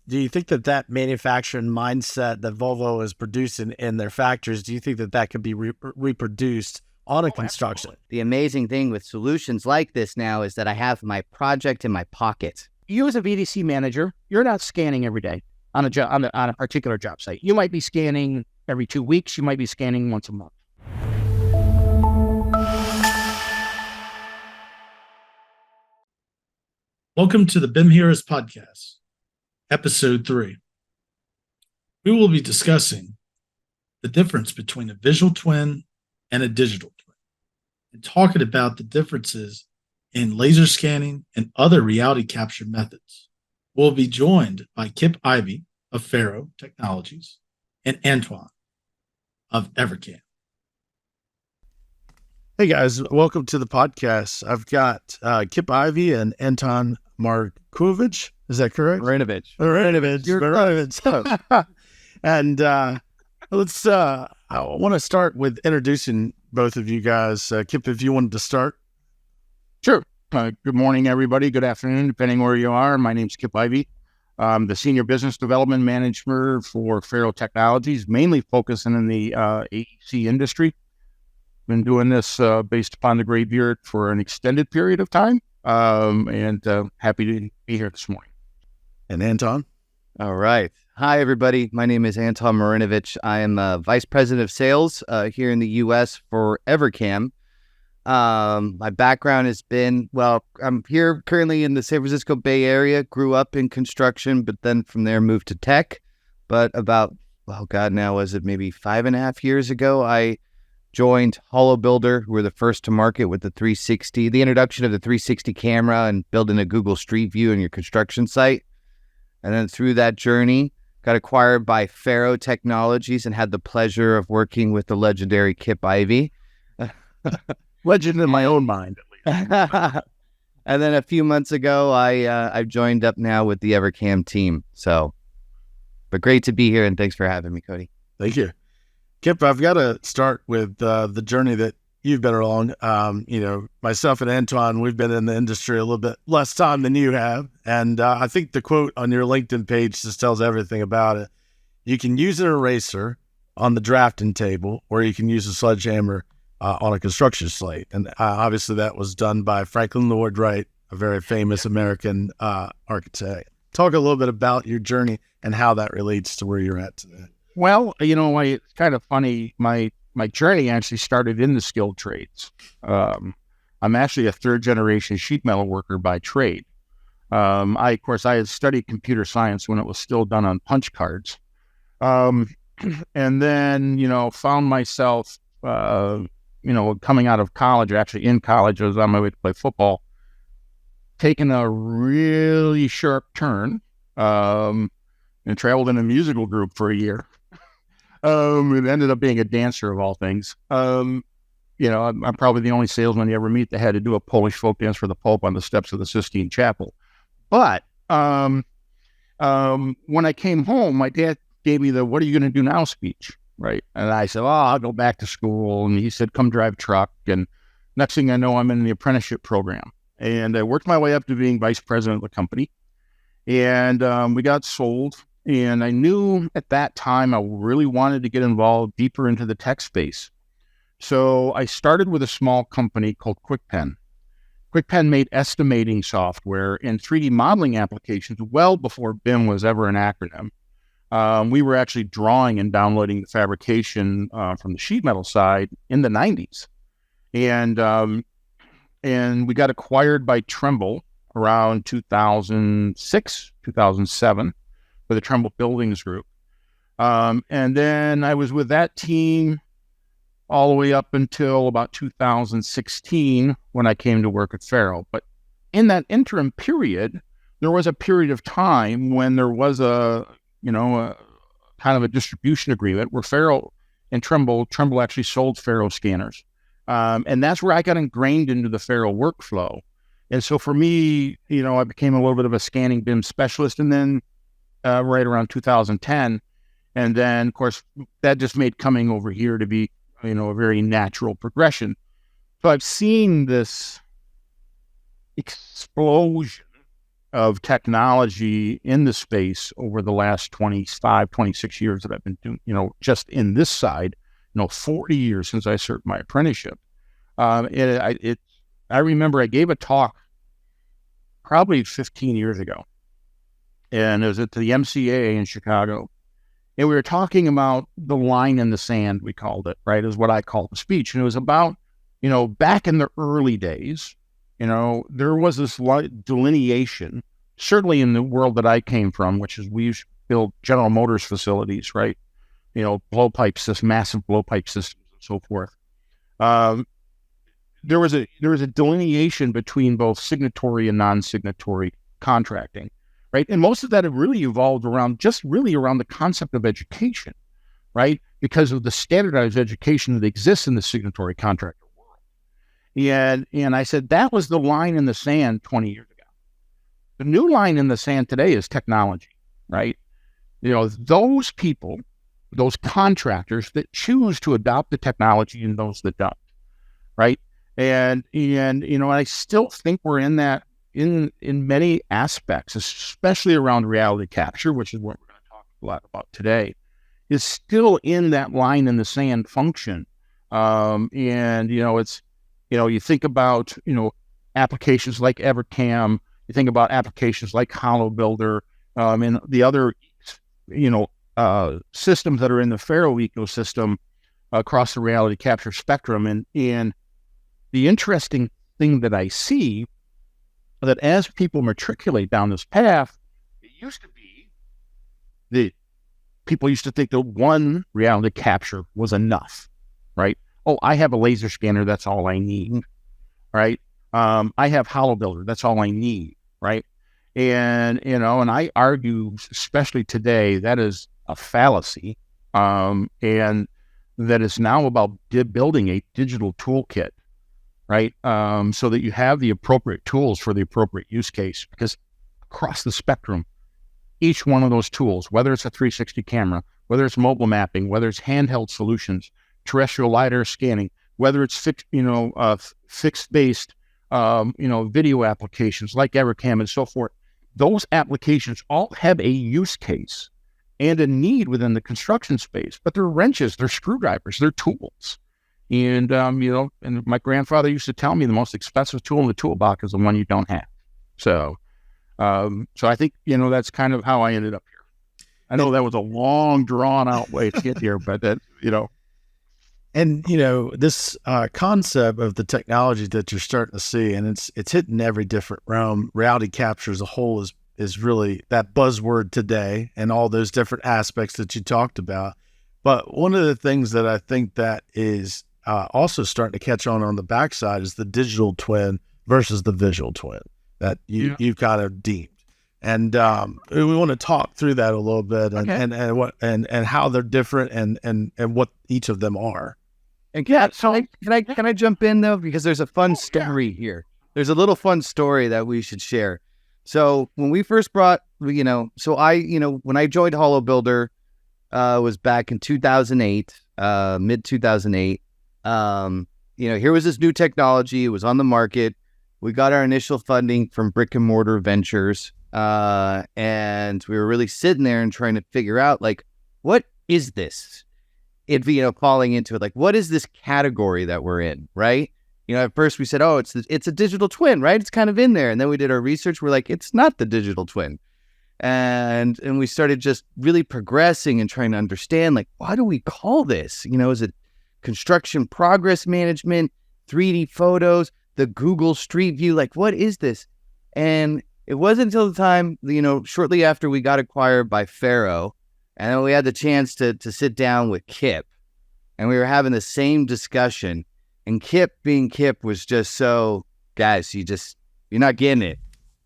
do you think that manufacturing mindset that Volvo is producing in their factories, do you think that could be reproduced on a construction? Absolutely. The amazing thing with solutions like this now is that I have my project in my pocket. You as a VDC manager, you're not scanning every day on a particular job site. You might be scanning every 2 weeks. You might be scanning once a month. Welcome to the BIM Heroes Podcast, Episode 3. We will be discussing the difference between a visual twin and a digital twin, and talking about the differences in laser scanning and other reality capture methods. We'll be joined by Kip Ivey of Faro Technologies and Anton of Evercam. Hey guys, welcome to the podcast. I've got Kip Ivey and Anton Marinovich. Is that correct? Marinovich. And I want to start with introducing both of you guys. Kip, if you wanted to start. Sure. Good morning, everybody. Good afternoon, depending where you are. My name's Kip Ivey. I'm the Senior Business Development Manager for Faro Technologies, mainly focusing in the AEC industry. Been doing this based upon the Gray Beard for an extended period of time, and happy to be here this morning. And Anton? All right. Hi, everybody. My name is Anton Marinovich. I am Vice President of Sales here in the U.S. for Evercam. My background has been, I'm here currently in the San Francisco Bay Area, grew up in construction, but then from there moved to tech. But about, now was it maybe 5.5 years ago, I joined Holobuilder, who were the first to market with the 360, the introduction of the 360 camera and building a Google Street View in your construction site. And then through that journey, got acquired by Faro Technologies and had the pleasure of working with the legendary Kip Ivey. Legend in my own mind, at least. And then a few months ago, I've joined up now with the Evercam team. But great to be here, and thanks for having me, Cody. Thank you. Kip, I've got to start with the journey that you've been along. Myself and Anton, we've been in the industry a little bit less time than you have. And I think the quote on your LinkedIn page just tells everything about it. You can use an eraser on the drafting table, or you can use a sledgehammer on a construction site. And obviously that was done by Franklin Lloyd Wright, a very famous American architect. Talk a little bit about your journey and how that relates to where you're at today. Well, it's kind of funny. My journey actually started in the skilled trades. I'm actually a third-generation sheet metal worker by trade. I had studied computer science when it was still done on punch cards. And then, found myself, coming out of college, actually in college, I was on my way to play football, taking a really sharp turn, and traveled in a musical group for a year. It ended up being a dancer of all things. I'm probably the only salesman you ever meet that had to do a Polish folk dance for the Pope on the steps of the Sistine Chapel. But when I came home, my dad gave me the "What are you going to do now?" speech, right? And I said, I'll go back to school. And he said, come drive truck. And next thing I know, I'm in the apprenticeship program. And I worked my way up to being vice president of the company. And we got sold. And I knew at that time I really wanted to get involved deeper into the tech space. So I started with a small company called QuickPen. QuickPen made estimating software and 3D modeling applications well before BIM was ever an acronym. We were actually drawing and downloading the fabrication from the sheet metal side in the 90s. And we got acquired by Trimble around 2006, 2007. With the Trimble Buildings Group. And then I was with that team all the way up until about 2016 when I came to work at Faro. But in that interim period, there was a period of time when there was a kind of a distribution agreement where Faro and Trimble actually sold Faro scanners. And that's where I got ingrained into the Faro workflow. And so for me, I became a little bit of a scanning BIM specialist, and then right around 2010. And then, of course, that just made coming over here to be, a very natural progression. So I've seen this explosion of technology in the space over the last 25, 26 years that I've been doing, just in this side, 40 years since I served my apprenticeship. I remember I gave a talk probably 15 years ago, and it was at the MCA in Chicago. And we were talking about the line in the sand, we called it, right, is what I called the speech. And it was about, back in the early days, there was this delineation, certainly in the world that I came from, which is we built General Motors facilities, right? Blowpipe systems, massive blowpipe systems and so forth. There was a delineation between both signatory and non-signatory contracting, right? And most of that had really evolved around the concept of education, right? Because of the standardized education that exists in the signatory contractor world. And I said, that was the line in the sand 20 years ago. The new line in the sand today is technology, right? Those people, those contractors that choose to adopt the technology and those that don't, right? And I still think we're in that in many aspects, especially around reality capture, which is what we're going to talk a lot about today, is still in that line in the sand function. It's, you think about, applications like Evercam, you think about applications like Holobuilder, and the other, systems that are in the Faro ecosystem across the reality capture spectrum. And the interesting thing that I see that as people matriculate down this path, it used to be that people used to think that one reality capture was enough, right? Oh, I have a laser scanner, that's all I need, right? I have Holobuilder, that's all I need, right? And, and I argue, especially today, that is a fallacy, and that it's now about building a digital toolkit, right? So that you have the appropriate tools for the appropriate use case, because across the spectrum, each one of those tools, whether it's a 360 camera, whether it's mobile mapping, whether it's handheld solutions, terrestrial LiDAR scanning, whether it's fixed-based, video applications like Evercam and so forth, those applications all have a use case and a need within the construction space, but they're wrenches, they're screwdrivers, they're tools. And, and my grandfather used to tell me the most expensive tool in the toolbox is the one you don't have. So I think, that's kind of how I ended up here. I know that was a long, drawn-out way to get here, but that, And, this concept of the technology that you're starting to see, and it's hitting every different realm. Reality capture as a whole is really that buzzword today and all those different aspects that you talked about. But one of the things that I think that is also starting to catch on the backside is the digital twin versus the visual twin that you've kind of deemed. And we want to talk through that a little bit and how they're different and what each of them are. And can I jump in though, because there's a fun story here. There's a little fun story that we should share. So when we first brought, when I joined Holobuilder, was back in 2008, mid 2008. Here was this new technology. It was on the market. We got our initial funding from Brick and Mortar Ventures, and we were really sitting there and trying to figure out, like, what is this? Falling into it, like, what is this category that we're in, right? At first we said, oh, it's a digital twin, right? It's kind of in there. And then we did our research. We're like, it's not the digital twin. And we started just really progressing and trying to understand, like, why do we call this? Is it construction progress management, 3D photos, the Google Street View? Like, what is this? And it wasn't until the time, shortly after we got acquired by Faro, and then we had the chance to sit down with Kipp, and we were having the same discussion. And Kipp, being Kipp, was just so, guys, you're not getting it.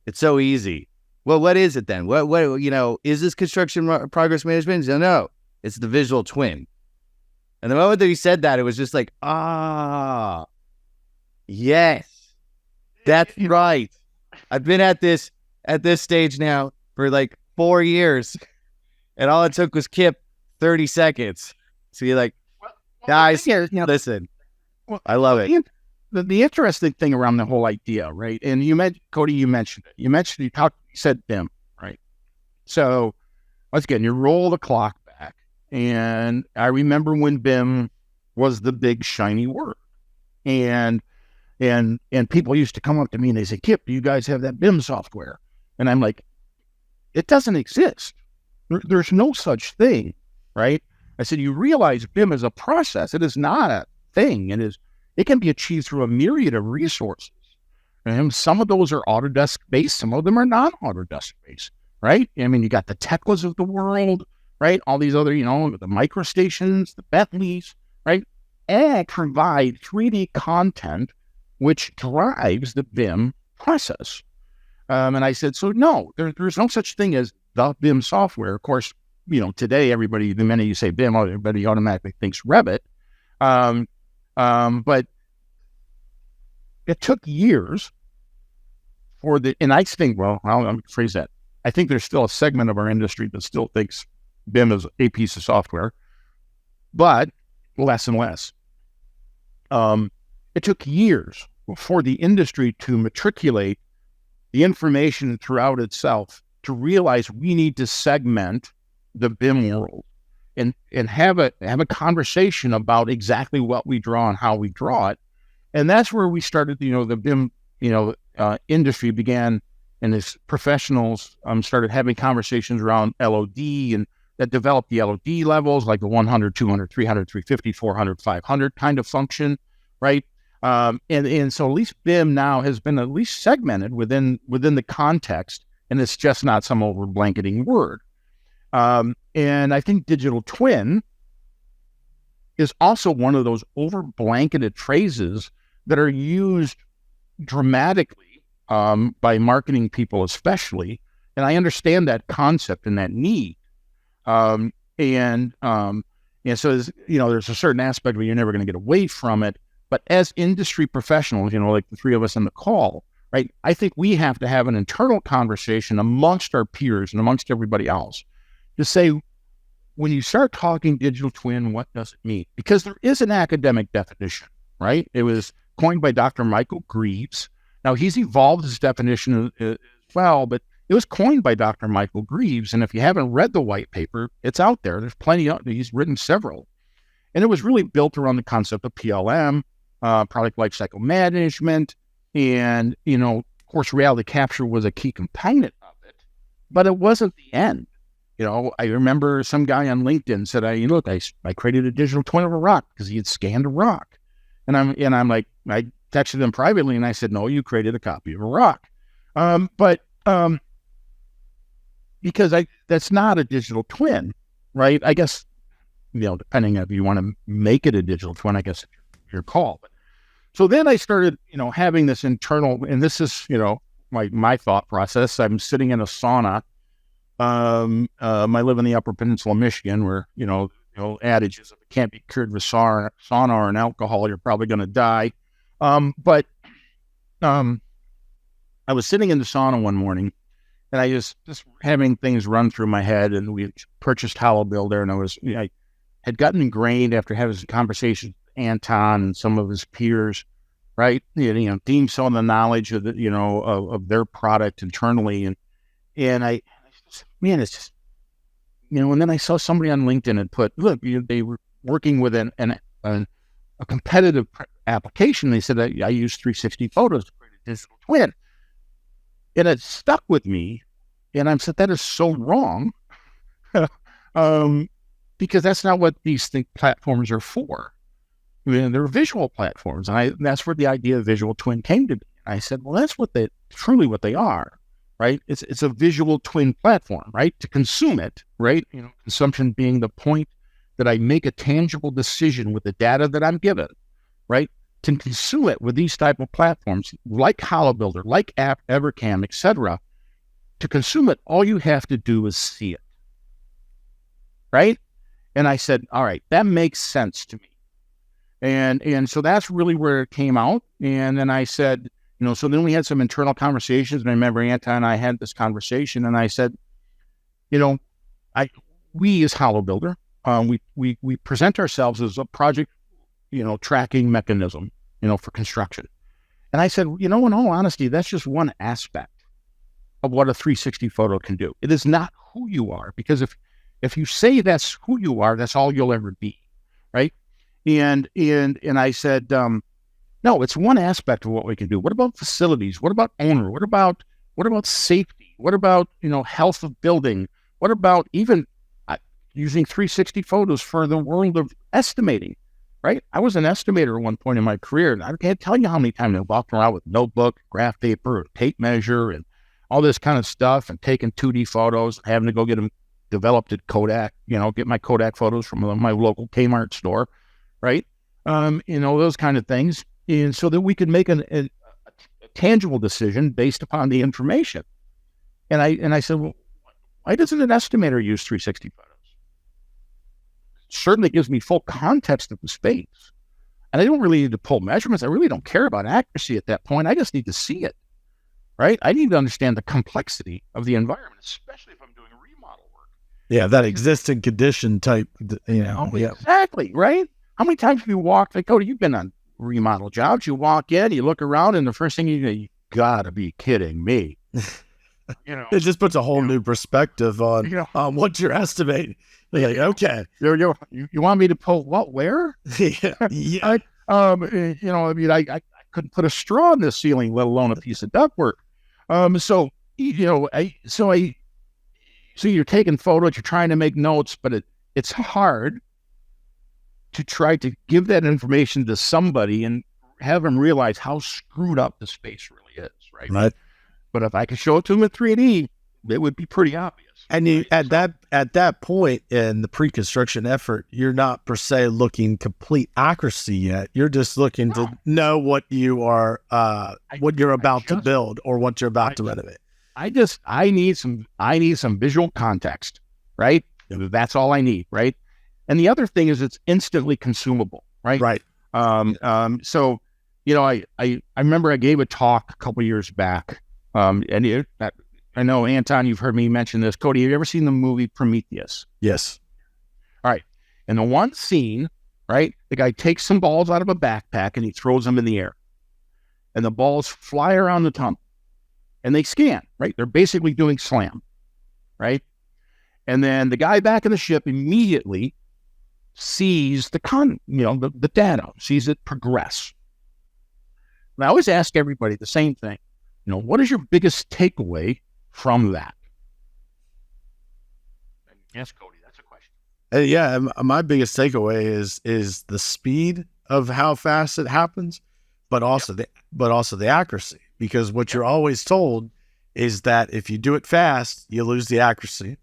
It's so easy. Well, what is it then? What is this construction progress management? No, it's the visual twin. And the moment that he said that, it was just like, yes, that's right. I've been at this stage now for like 4 years, and all it took was Kipp 30 seconds. So you're like, guys, listen. Well, I love it. The interesting thing around the whole idea, right? And Cody, you mentioned it. You He said BIM, right? So once again, you roll the clock back, and I remember when BIM was the big shiny word, and people used to come up to me and they say, "Kip, do you guys have that BIM software?" And I'm like, "It doesn't exist. There's no such thing, right?" I said, "You realize BIM is a process. It is not a thing. It can be achieved through a myriad of resources. And some of those are Autodesk based, some of them are not Autodesk based, right? I mean, you got the Teklas of the world, right? All these other, the MicroStations, the Bentleys, right? And provide 3D content which drives the BIM process." And I said, "So no, there's no such thing as the BIM software." Of course, today the minute you say BIM, everybody automatically thinks Revit. But it took years and I think, I'll phrase that. I think there's still a segment of our industry that still thinks BIM is a piece of software, but less and less. It took years for the industry to matriculate the information throughout itself to realize we need to segment the BIM world and have a conversation about exactly what we draw and how we draw it. And that's where we started, the BIM, industry began, and as professionals started having conversations around LOD, and that developed the LOD levels, like the 100, 200, 300, 350, 400, 500 kind of function, right? And so at least BIM now has been at least segmented within the context, and it's just not some over blanketing word. And I think digital twin is also one of those over blanketed phrases that are used dramatically by marketing people especially. And I understand that concept and that need. And so there's a certain aspect where you're never going to get away from it. But as industry professionals, like the three of us on the call, right, I think we have to have an internal conversation amongst our peers and amongst everybody else to say, when you start talking digital twin, what does it mean? Because there is an academic definition, right? It was coined by Dr. Michael Greaves. Now, he's evolved his definition as well, but it was coined by Dr. Michael Greaves. And if you haven't read the white paper, it's out there. There's plenty of, he's written several. And it was really built around the concept of PLM, product lifecycle management. And, of course, reality capture was a key component of it, but it wasn't the end. I remember some guy on LinkedIn said, I created a digital twin of a rock because he had scanned a rock. And I'm like, I texted him privately and I said, "No, you created a copy of a rock." Because that's not a digital twin, right? I guess, depending if you want to make it a digital twin, I guess it's your call. But so then I started, having this internal, and this is, my thought process. I'm sitting in a sauna. I live in the Upper Peninsula of Michigan, where, the old adage is, if it can't be cured with sauna or an alcohol, you're probably going to die. But I was sitting in the sauna one morning, and I just having things run through my head, and we purchased Holobuilder, and I had gotten ingrained after having some conversations with Anton and some of his peers, right? Deemed some of the knowledge of of their product internally, and I, man, it's just, and then I saw somebody on LinkedIn had put, look, they were working with a competitive application. They said, I use 360 photos to create a digital twin. And it stuck with me. And I said, that is so wrong. Because that's not what these platforms are for. They're visual platforms. And that's where the idea of visual twin came to me. And I said, well, that's truly what they are. Right? It's a visual twin platform, right? To consume it, right? Consumption being the point that I make a tangible decision with the data that I'm given, right? To consume it with these type of platforms, like Holobuilder, like Evercam, etc. To consume it, all you have to do is see it, right? And I said, all right, that makes sense to me. And so that's really where it came out. And then I said, so then we had some internal conversations, and I remember Anton and I had this conversation, and I said, we as Holobuilder, we present ourselves as a project, tracking mechanism, for construction. And I said, in all honesty, that's just one aspect. of what a 360 photo can do. It is not who you are, because if you say that's who you are, that's all you'll ever be, right? And I said, no, it's one aspect of what we can do. What about facilities? What about owner? What about safety? What about, health of building? What about even using 360 photos for the world of estimating, right? I was an estimator at one point in my career, and I can't tell you how many times I walked around with notebook, graph paper, tape measure, and all this kind of stuff, and taking 2D photos, having to go get them developed at Kodak, get my Kodak photos from my local Kmart store, right? Those kind of things. And so that we could make a tangible decision based upon the information. And I said, well, why doesn't an estimator use 360 photos? It certainly gives me full context of the space. And I don't really need to pull measurements. I really don't care about accuracy at that point. I just need to see it, right? I need to understand the complexity of the environment, especially if I'm doing remodel work. Yeah, that existing condition type, Yeah. Exactly, right? How many times have you walked, like, Cody, you've been on remodel jobs, you walk in, you look around, and the first thing you gotta be kidding me. It just puts a whole new perspective on what you're estimating. Like, okay, you want me to pull what, where? yeah. I couldn't put a straw in the ceiling, let alone a piece of ductwork. So you're taking photos, you're trying to make notes, but it's hard to try to give that information to somebody and have them realize how screwed up the space really is, right? Right. But if I could show it to them in 3D, it would be pretty obvious. And you, at that point in the pre-construction effort, you're not per se looking complete accuracy yet. You're just looking to know what you are, what you're about to build or what you're about to renovate. I need some visual context, right? That's all I need, right? And the other thing is it's instantly consumable, right? Right. So, I remember I gave a talk a couple years back, I know, Anton, you've heard me mention this. Cody, have you ever seen the movie Prometheus? Yes. All right. In the one scene, right, the guy takes some balls out of a backpack and he throws them in the air. And the balls fly around the tunnel. And they scan, right? They're basically doing SLAM, right? And then the guy back in the ship immediately sees the data, sees it progress. And I always ask everybody the same thing. What is your biggest takeaway from that? Yes, Cody, that's a question. My biggest takeaway is the speed of how fast it happens, but also the accuracy. Because what you're always told is that if you do it fast, you lose the accuracy,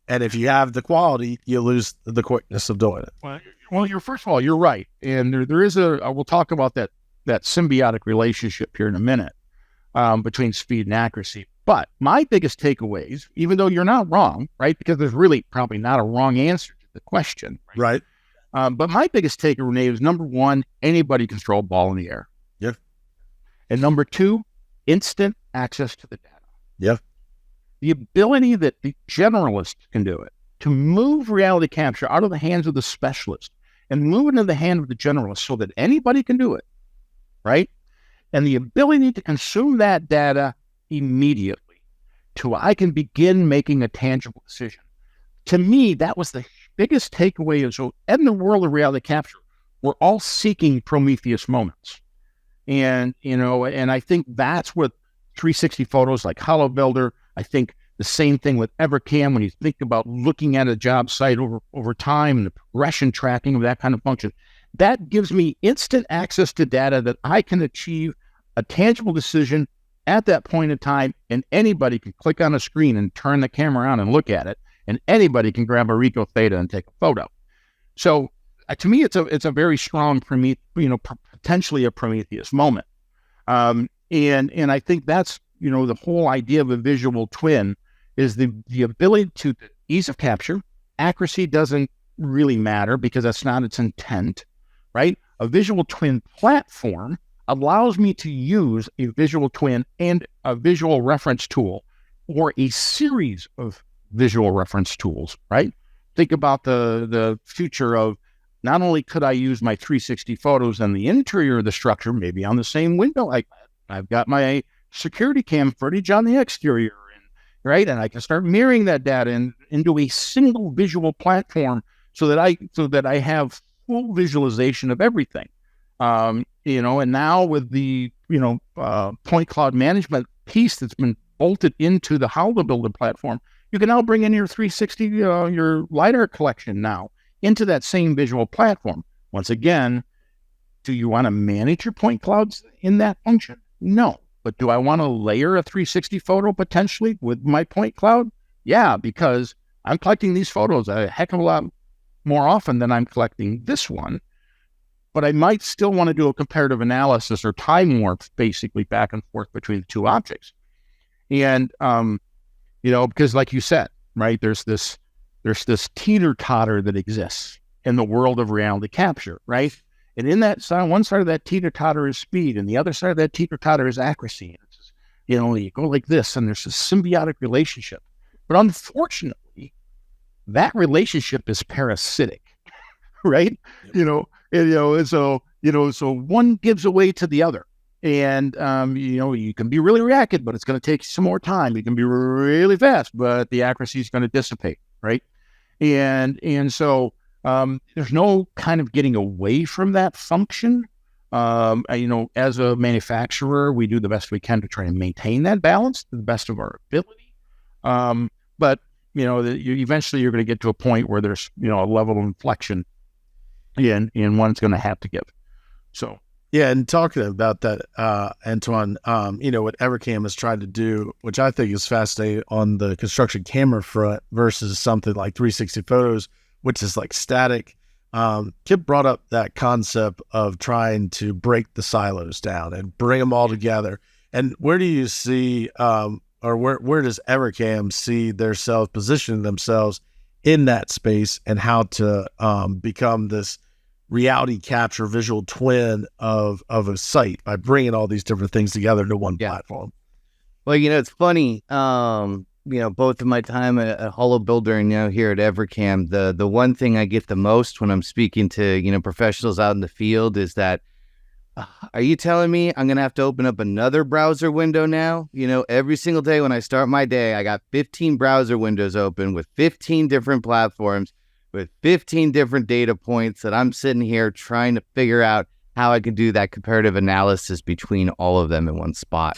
and if you have the quality, you lose the quickness of doing it. Well, first of all, you're right, and there is we'll talk about that symbiotic relationship here in a minute. Between speed and accuracy. But my biggest takeaways, even though you're not wrong, right? Because there's really probably not a wrong answer to the question. Right. But my biggest takeaway is, number one, anybody can throw a ball in the air. Yeah. And number two, instant access to the data. Yeah. The ability that the generalist can do it, to move reality capture out of the hands of the specialist and move it into the hand of the generalist so that anybody can do it, right? And the ability to consume that data immediately till I can begin making a tangible decision. To me, that was the biggest takeaway. So in the world of reality capture, we're all seeking Prometheus moments. And I think that's what 360 photos like Holobuilder, I think the same thing with Evercam, when you think about looking at a job site over time and the progression tracking of that kind of function, that gives me instant access to data that I can achieve a tangible decision at that point in time, and anybody can click on a screen and turn the camera on and look at it, and anybody can grab a Ricoh Theta and take a photo. So to me, it's a very strong potentially a Prometheus moment. And I think that's, the whole idea of a visual twin is the ability to the ease of capture. Accuracy doesn't really matter because that's not its intent, right? A visual twin platform allows me to use a visual twin and a visual reference tool or a series of visual reference tools, right? Think about the future of not only could I use my 360 photos and the interior of the structure, maybe on the same window. I've got my security cam footage on the exterior, right? And I can start mirroring that data into a single visual platform so that I have full visualization of everything. And now with the point cloud management piece that's been bolted into the Holobuilder platform, you can now bring in your 360 your LiDAR collection now into that same visual platform. Once again, do you want to manage your point clouds in that function? No. But do I want to layer a 360 photo potentially with my point cloud? Yeah, because I'm collecting these photos a heck of a lot more often than I'm collecting this one. But I might still want to do a comparative analysis or time warp basically back and forth between the two objects. And, because like you said, right, there's this teeter-totter that exists in the world of reality capture, right? And in that side, one side of that teeter-totter is speed, and the other side of that teeter-totter is accuracy. It's, you go like this, and there's a symbiotic relationship. But unfortunately, that relationship is parasitic, right? Yep. So one gives away to the other. And, you can be really reactive, but it's going to take some more time. You can be really fast, but the accuracy is going to dissipate, right? And so there's no kind of getting away from that function. As a manufacturer, we do the best we can to try and maintain that balance to the best of our ability. But eventually you're going to get to a point where there's, a level of inflection and one's going to have to give. So. Yeah, and talking about that, Anton, what Evercam has tried to do, which I think is fascinating on the construction camera front versus something like 360 photos, which is like static. Kipp brought up that concept of trying to break the silos down and bring them all together. And where do you see, or where does Evercam see themselves positioning themselves in that space, and how to become this reality capture visual twin of a site by bringing all these different things together into one platform? Well, it's funny. Both of my time at Holobuilder and now here at Evercam, the one thing I get the most when I'm speaking to professionals out in the field is that, are you telling me I'm gonna have to open up another browser window now? Every single day when I start my day, I got 15 browser windows open with 15 different platforms, with 15 different data points that I'm sitting here trying to figure out how I can do that comparative analysis between all of them in one spot.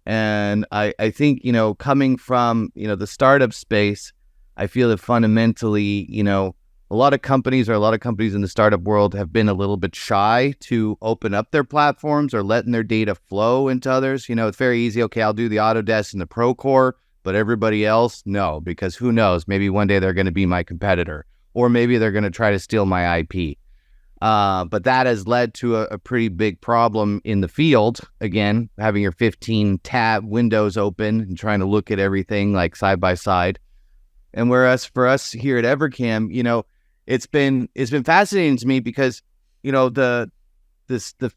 And I think, coming from, the startup space, I feel that fundamentally, a lot of companies in the startup world have been a little bit shy to open up their platforms or letting their data flow into others. It's very easy. Okay, I'll do the Autodesk and the Procore, but everybody else, no, because who knows? Maybe one day they're going to be my competitor. Or maybe they're going to try to steal my IP. But that has led to a pretty big problem in the field. Again, having your 15 tab windows open and trying to look at everything like side by side. And whereas for us here at Evercam, it's been fascinating to me because, the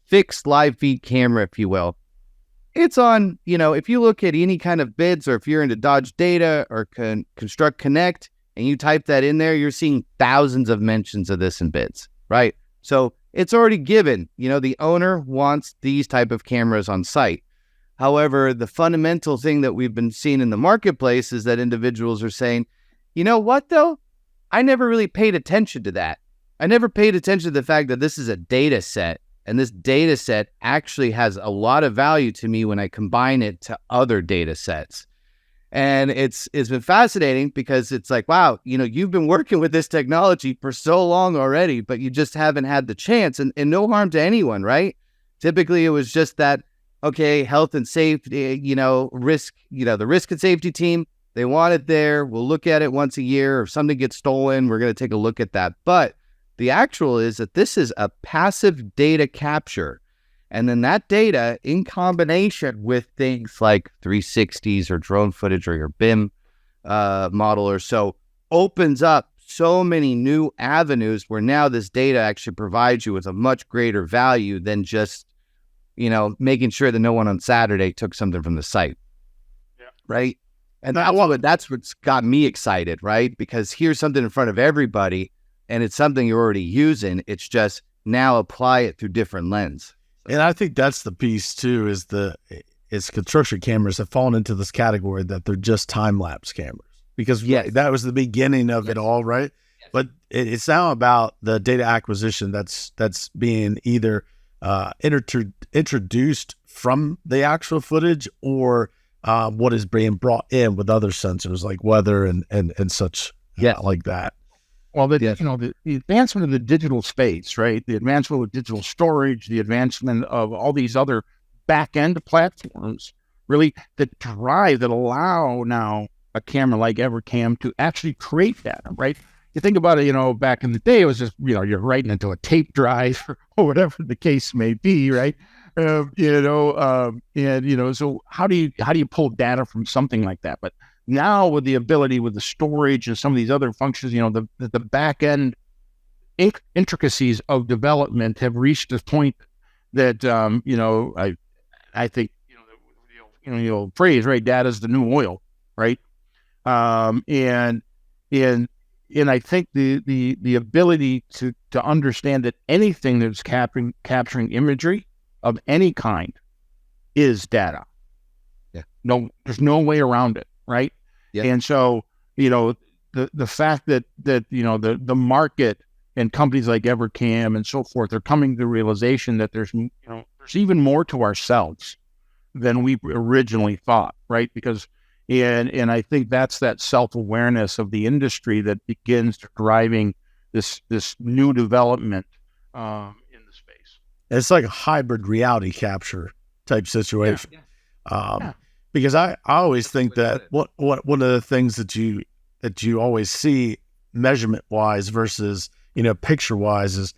fixed live feed camera, if you will, it's on, if you look at any kind of bids, or if you're into Dodge Data or Construct Connect, and you type that in there, you're seeing thousands of mentions of this in bids, right? So it's already given, the owner wants these type of cameras on site. However, the fundamental thing that we've been seeing in the marketplace is that individuals are saying, you know what though? I never really paid attention to that. I never paid attention to the fact that this is a data set, and this data set actually has a lot of value to me when I combine it to other data sets. And it's been fascinating because it's like, wow, you've been working with this technology for so long already, but you just haven't had the chance, and no harm to anyone, right? Typically it was just that, okay, health and safety, risk, the risk and safety team, they want it there. We'll look at it once a year. If something gets stolen, we're going to take a look at that. But the actual is that this is a passive data capture. And then that data, in combination with things like 360s or drone footage or your BIM model or so, opens up so many new avenues where now this data actually provides you with a much greater value than just, making sure that no one on Saturday took something from the site. Yeah. Right? And that's what's got me excited, right? Because here's something in front of everybody, and it's something you're already using. It's just now apply it through different lens. And I think that's the piece too, is construction cameras have fallen into this category that they're just time-lapse cameras, because that was the beginning of it all, right? But it's now about the data acquisition that's being either introduced from the actual footage, or what is being brought in with other sensors like weather and such like that. Well, the advancement of the digital space, right? The advancement of digital storage, the advancement of all these other back-end platforms, really that allow now a camera like Evercam to actually create data, right? You think about it, back in the day, it was just, you're writing into a tape drive or whatever the case may be, right? So how do you pull data from something like that? But now with the ability, with the storage and some of these other functions, the back end intricacies of development have reached a point that, I think, the old phrase, right? Data is the new oil, right? And I think the ability to understand that anything that's capturing imagery of any kind is data. Yeah. No, there's no way around it, right? Yeah. And so, the fact that the market and companies like Evercam and so forth are coming to the realization that there's even more to ourselves than we originally thought, right? Because and I think that's that self-awareness of the industry that begins driving this new development in the space. It's like a hybrid reality capture type situation. Because I always think that one of the things that you always see measurement wise versus picture wise is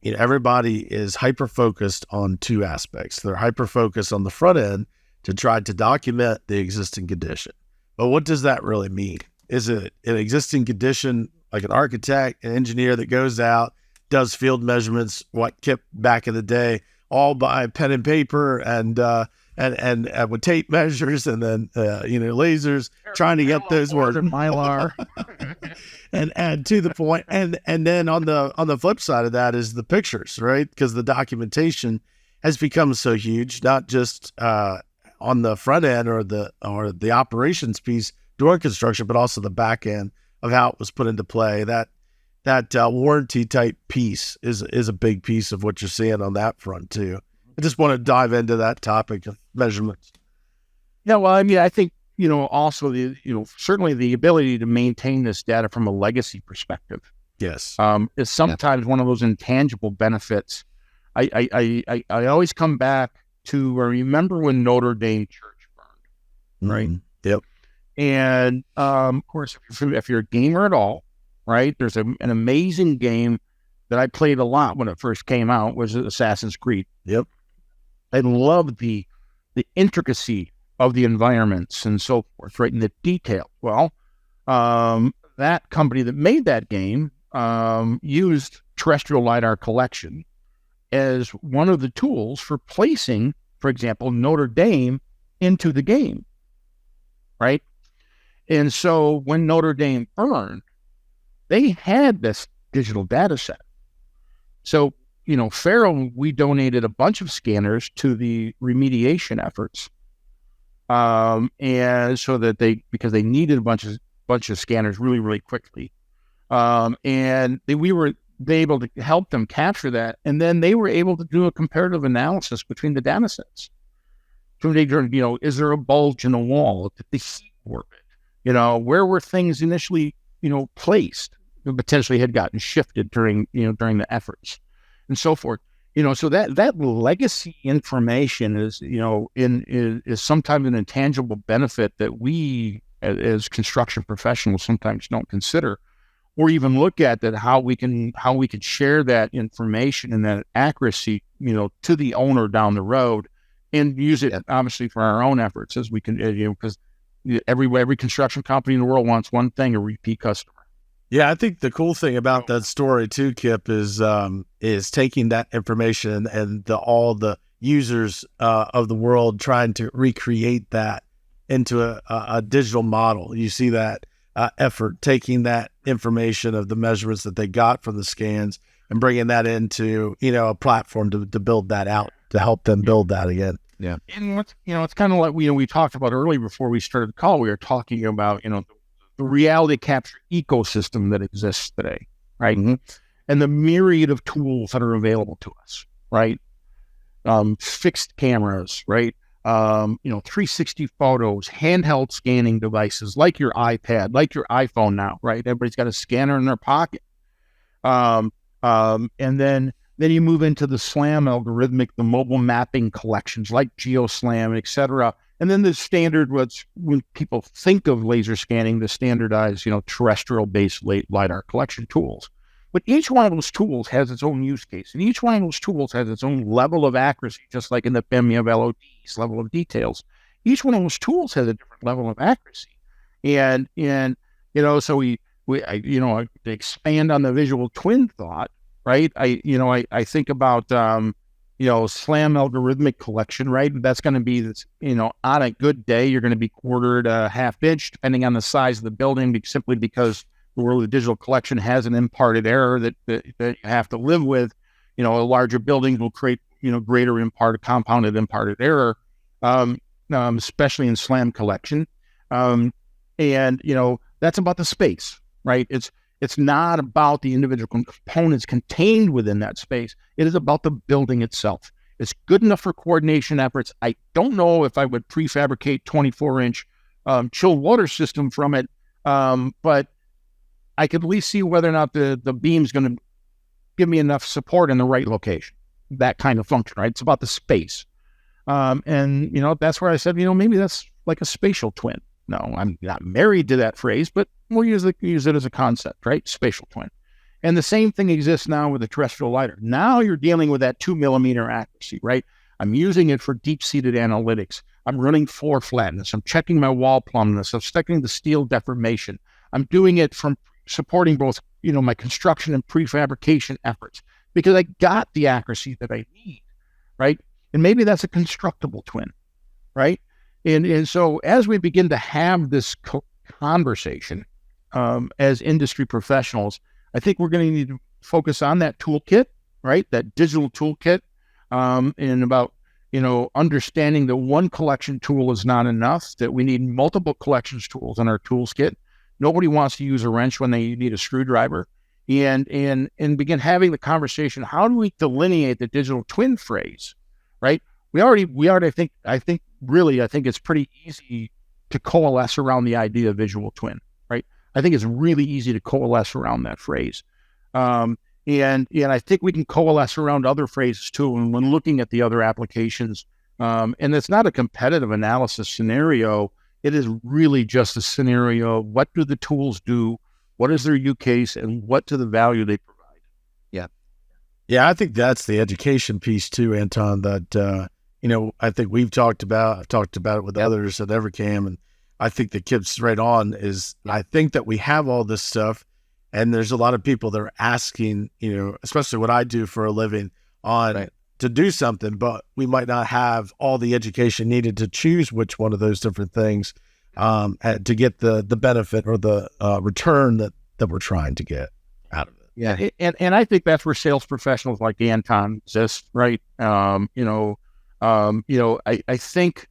everybody is hyper focused on two aspects. They're hyper focused on the front end to try to document the existing condition. But what does that really mean? Is it an existing condition, like an architect, an engineer that goes out, does field measurements, what Kipp back in the day, all by pen and paper and with tape measures and then lasers, trying to get those words Mylar and add to the point. And then on the flip side of that is the pictures, right? Because the documentation has become so huge, not just on the front end or the operations piece during construction, but also the back end of how it was put into play. That warranty type piece is a big piece of what you're seeing on that front too. I just want to dive into that topic of measurements. Yeah, well, I mean, I think also certainly the ability to maintain this data from a legacy perspective. Yes, is sometimes one of those intangible benefits. I always come back to remember when Notre Dame Church burned, right? Mm-hmm. Yep. And of course, if you're a gamer at all, right? There's an amazing game that I played a lot when it first came out, was Assassin's Creed. Yep. I love the intricacy of the environments and so forth, right? And the detail. Well, that company that made that game used terrestrial LiDAR collection as one of the tools for placing, for example, Notre Dame into the game, right? And so when Notre Dame burned, they had this digital data set. So, Faro, we donated a bunch of scanners to the remediation efforts. And so that because they needed a bunch of scanners really, really quickly. And we were able to help them capture that. And then they were able to do a comparative analysis between the data sets. So is there a bulge in the wall? Did the heat warp it? Where were things initially, placed that potentially had gotten shifted during the efforts and so forth. So that legacy information is sometimes an intangible benefit that we as construction professionals sometimes don't consider or even look at, that how we can share that information and that accuracy, to the owner down the road and use it obviously for our own efforts as we can, because every construction company in the world wants one thing: a repeat customer. Yeah, I think the cool thing about that story too, Kipp, is taking that information and all the users of the world trying to recreate that into a digital model. You see that effort, taking that information of the measurements that they got from the scans and bringing that into a platform to build that out, to help them build that again. Yeah. And it's kind of like we talked about earlier before we started the call. We were talking about the reality capture ecosystem that exists today, right? Mm-hmm. And the myriad of tools that are available to us, right? Fixed cameras, right? 360 photos, handheld scanning devices like your iPad, like your iPhone now, right? Everybody's got a scanner in their pocket. And then you move into the SLAM algorithmic, the mobile mapping collections like GeoSLAM, et cetera. And then the standard, when people think of laser scanning, the standardized, terrestrial-based LiDAR collection tools. But each one of those tools has its own use case, and each one of those tools has its own level of accuracy, just like in the BIM, you have LODs, level of details. Each one of those tools has a different level of accuracy. And so to expand on the visual twin thought, right? I think about, SLAM algorithmic collection, right? That's going to be this, on a good day, you're going to be quartered a half inch, depending on the size of the building, simply because the world of digital collection has an imparted error that you have to live with. Larger buildings will create, greater compounded imparted error, especially in SLAM collection. And that's about the space, right? It's not about the individual components contained within that space. It is about the building itself. It's good enough for coordination efforts. I don't know if I would prefabricate 24-inch chilled water system from it, but I could at least see whether or not the beam's going to give me enough support in the right location. That kind of function, right? It's about the space. And that's where I said, maybe that's like a spatial twin. No, I'm not married to that phrase, but we'll use it as a concept, right? Spatial twin. And the same thing exists now with the terrestrial LiDAR. Now you're dealing with that 2 millimeter accuracy, right? I'm using it for deep-seated analytics. I'm running floor flatness. I'm checking my wall plumbness. I'm checking the steel deformation. I'm doing it from supporting both, my construction and prefabrication efforts, because I got the accuracy that I need, right? And maybe that's a constructible twin, right? And so as we begin to have this conversation as industry professionals, I think we're going to need to focus on that toolkit, right? That digital toolkit, and about, understanding that one collection tool is not enough, that we need multiple collections tools in our tools kit. Nobody wants to use a wrench when they need a screwdriver, and begin having the conversation. How do we delineate the digital twin phrase, right? We already, I think it's pretty easy to coalesce around the idea of visual twin, right? I think it's really easy to coalesce around that phrase. And I think we can coalesce around other phrases too. And when looking at the other applications, and it's not a competitive analysis scenario, it is really just a scenario of what do the tools do, what is their use case, and what to the value they provide. Yeah, I think that's the education piece too, Anton, that, I think I've talked about it with others at Evercam, and I think the Kipp's right on is, I think that we have all this stuff, and there's a lot of people that are asking, especially what I do for a living to do something, but we might not have all the education needed to choose which one of those different things to get the benefit or the return that we're trying to get out of it. Yeah, and I think that's where sales professionals like Anton exist, right? I think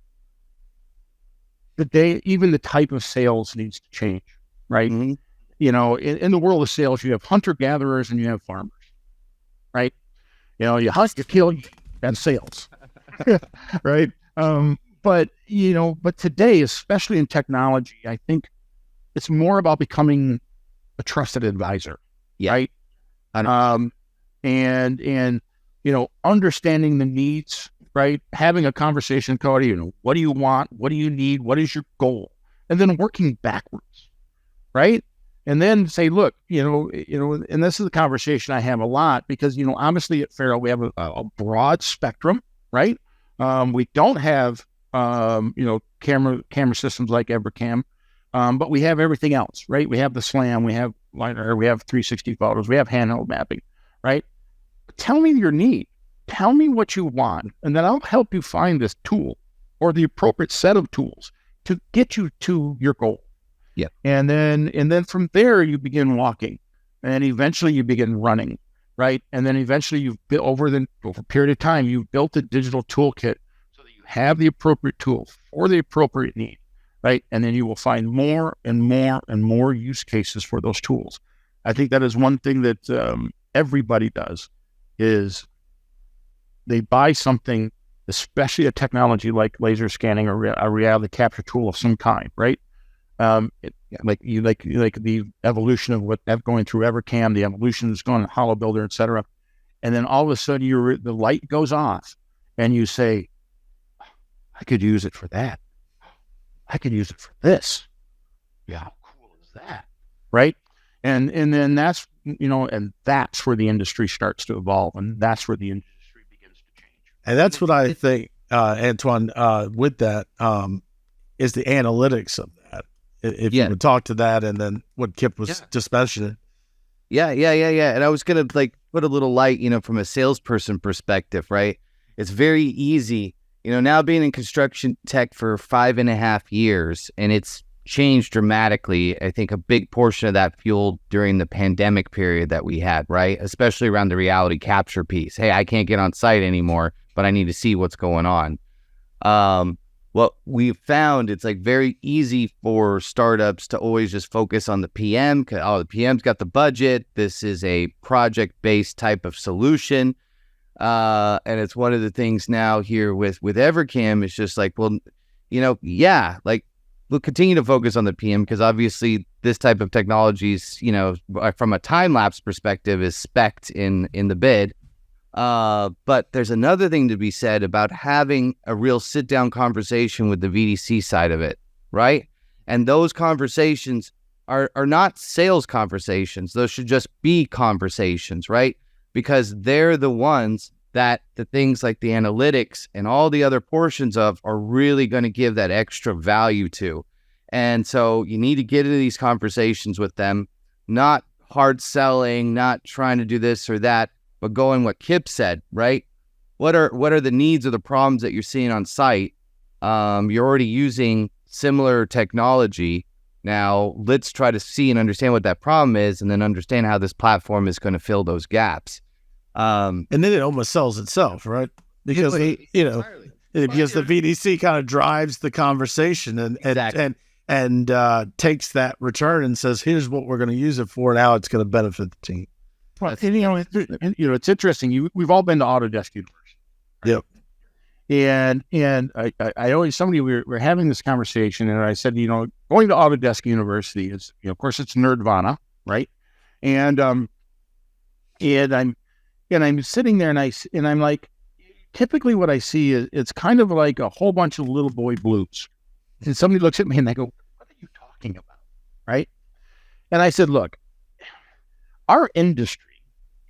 even the type of sales needs to change, right? Mm-hmm. In the world of sales, you have hunter-gatherers and you have farmers, right? You hunt, you kill, that's sales, right? But today, especially in technology, I think it's more about becoming a trusted advisor, right? And understanding the needs, right? Having a conversation, Cody, what do you want? What do you need? What is your goal? And then working backwards, right? And then say, look, and this is the conversation I have a lot because, obviously at Faro, we have a broad spectrum, right? We don't have, camera systems like Evercam, but we have everything else, right? We have the SLAM, we have LiDAR, we have 360 photos, we have handheld mapping, right? Tell me your need. Tell me what you want, and then I'll help you find this tool or the appropriate set of tools to get you to your goal. Yeah. And then from there you begin walking, and eventually you begin running, right? And then eventually you've built over a period of time, you've built a digital toolkit so that you have the appropriate tool for the appropriate need, right? And then you will find more and more and more use cases for those tools. I think that is one thing that everybody does is they buy something, especially a technology like laser scanning or a reality capture tool of some kind, right? Like the evolution of what going through Evercam, the evolution that's going on Holobuilder, et cetera. And then all of a sudden the light goes off and you say, I could use it for that. I could use it for this. Yeah, how cool is that? Right? And then that's, and that's where the industry starts to evolve, and that's where the industry begins to change. And that's what I think, Antoine, with that, is the analytics of that. If you would talk to that, and then what Kipp was just mentioning. Yeah. And I was going to put a little light, from a salesperson perspective, right? It's very easy, now being in construction tech for 5.5 years, and it's changed dramatically. I think a big portion of that fueled during the pandemic period that we had, right? Especially around the reality capture piece. Hey, I can't get on site anymore, but I need to see what's going on. What we've found, it's very easy for startups to always just focus on the PM. The PM's got the budget. This is a project-based type of solution. And it's one of the things now here with Evercam, it's just we'll continue to focus on the PM because obviously this type of technologies, from a time-lapse perspective is spec'd in the bid. But there's another thing to be said about having a real sit-down conversation with the VDC side of it, right? And those conversations are not sales conversations. Those should just be conversations, right? Because they're the ones that the things like the analytics and all the other portions of are really going to give that extra value to. And so you need to get into these conversations with them, not hard selling, not trying to do this or that, but going what Kipp said, right? What are the needs or the problems that you're seeing on site? You're already using similar technology. Now let's try to see and understand what that problem is, and then understand how this platform is going to fill those gaps. And then it almost sells itself, right? Because because the VDC kind of drives the conversation and takes that return and says, "Here's what we're going to use it for. Now it's going to benefit the team." Well, it's interesting. We've all been to Autodesk University. Right? Yep. And I always we're having this conversation, and I said, going to Autodesk University is, of course, it's nerdvana, right? And I'm sitting there, and I'm like, typically what I see is it's kind of like a whole bunch of little boy blues. And somebody looks at me and they go, "What are you talking about?" Right? And I said, "Look, our industry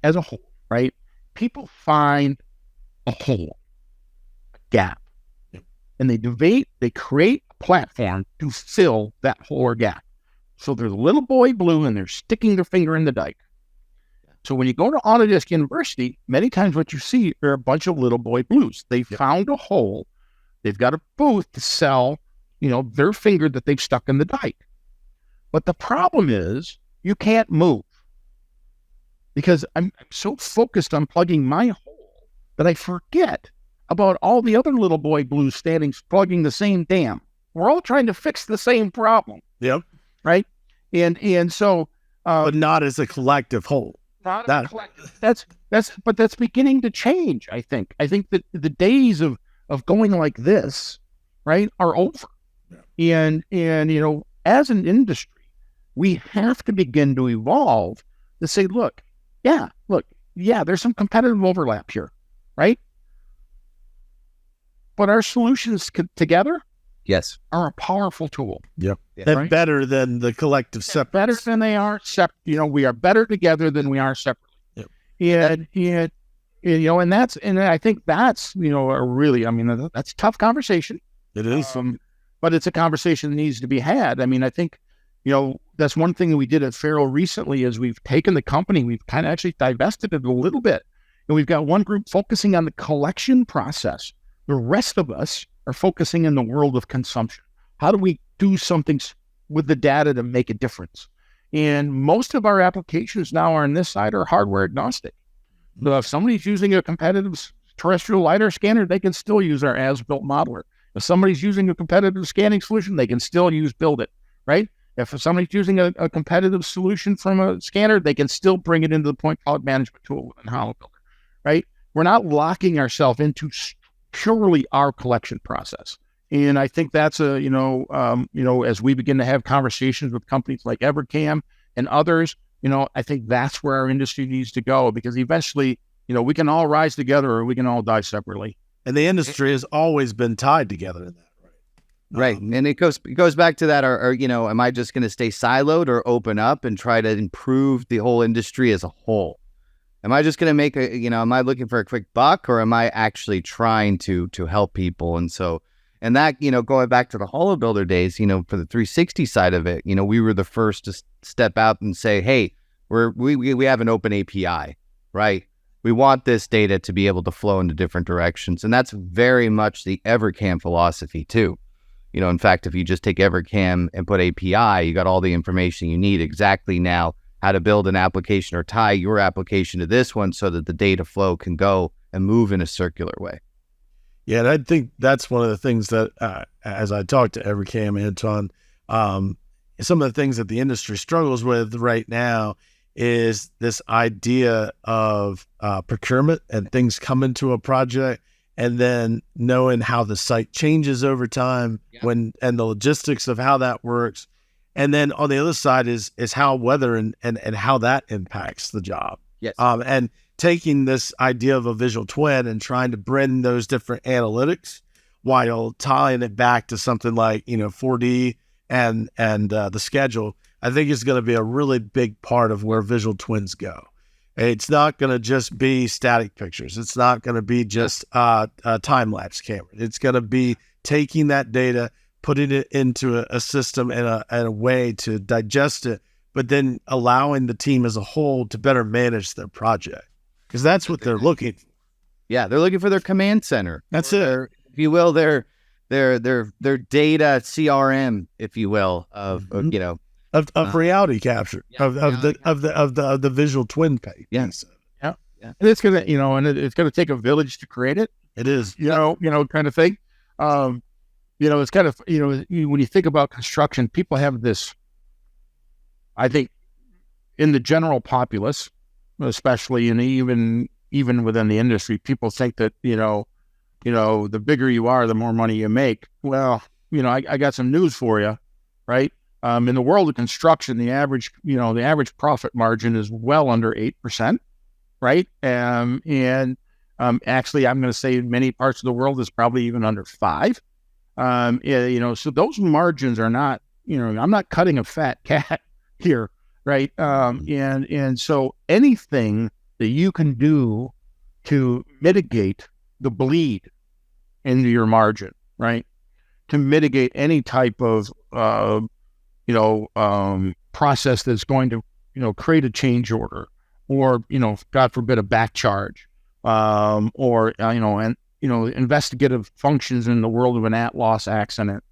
as a whole, right? People find a hole, a gap, and they create a platform to fill that hole or gap. So there's a little boy blue, and they're sticking their finger in the dike. So when you go to Autodesk University, many times what you see are a bunch of little boy blues. They found a hole. They've got a booth to sell, their finger that they've stuck in the dike. But the problem is you can't move. Because I'm so focused on plugging my hole that I forget about all the other little boy blues standing plugging the same dam. We're all trying to fix the same problem. Yep. Right? And so but not as a collective whole. That's beginning to change, I think. I think that the days of going like this, right, are over. Yeah. And as an industry, we have to begin to evolve to say, look, there's some competitive overlap here, right? But our solutions together, are a powerful tool. Yep, and better than the collective separate. Better than they are separate. We are better together than we are separately. Yep. And I think that's that's a tough conversation. It is, but it's a conversation that needs to be had. I think. That's one thing that we did at Faro recently is we've taken the company, we've kind of actually divested it a little bit. And we've got one group focusing on the collection process. The rest of us are focusing in the world of consumption. How do we do something with the data to make a difference? And most of our applications now are on this side are hardware agnostic. So if somebody's using a competitive terrestrial LiDAR scanner, they can still use our as-built modeler. If somebody's using a competitive scanning solution, they can still use Build It, right? If somebody's using a competitive solution from a scanner, they can still bring it into the point cloud management tool within Holobuilder, right? We're not locking ourselves into purely our collection process. And I think that's as we begin to have conversations with companies like Evercam and others, I think that's where our industry needs to go, because eventually, we can all rise together or we can all die separately. And the industry has always been tied together in that, right? And it goes back to that, or am I just going to stay siloed or open up and try to improve the whole industry as a whole? Am I just going to make am I looking for a quick buck, or am I actually trying to help people? And that, going back to the Holobuilder days, for the 360 side of it, we were the first to step out and say, hey, we have an open API, right? We want this data to be able to flow into different directions. And that's very much the Evercam philosophy too. In fact, if you just take Evercam and put API, you got all the information you need exactly now how to build an application or tie your application to this one so that the data flow can go and move in a circular way. Yeah, and I think that's one of the things that, as I talk to Evercam, Anton, some of the things that the industry struggles with right now is this idea of procurement and things come into a project, and then knowing how the site changes over time, and the logistics of how that works. And then on the other side is how weather and how that impacts the job. Yes. And taking this idea of a visual twin and trying to bring those different analytics while tying it back to something like, 4D and the schedule, I think is going to be a really big part of where visual twins go. It's not going to just be static pictures. It's not going to be just a time-lapse camera. It's going to be taking that data, putting it into a system and a way to digest it, but then allowing the team as a whole to better manage their project, because that's what they're looking for. Yeah, they're looking for their command center. That's it. If you will, their data CRM, if you will, of reality capture, of the visual twin page. Yes. Yeah. And it's gonna, it's gonna take a village to create it. It is. Kind of thing. It's kind of, when you think about construction, people have this, I think, in the general populace, especially, and even within the industry, people think that, the bigger you are, the more money you make. Well, I got some news for you, right? In the world of construction, the average profit margin is well under 8%, right? And actually, I'm going to say in many parts of the world, it's probably even under 5%. So those margins are not, I'm not cutting a fat cat here, right? And so anything that you can do to mitigate the bleed into your margin, right? To mitigate any type of, process that's going to, create a change order, or, God forbid, a back charge, or investigative functions in the world of an at-loss accident.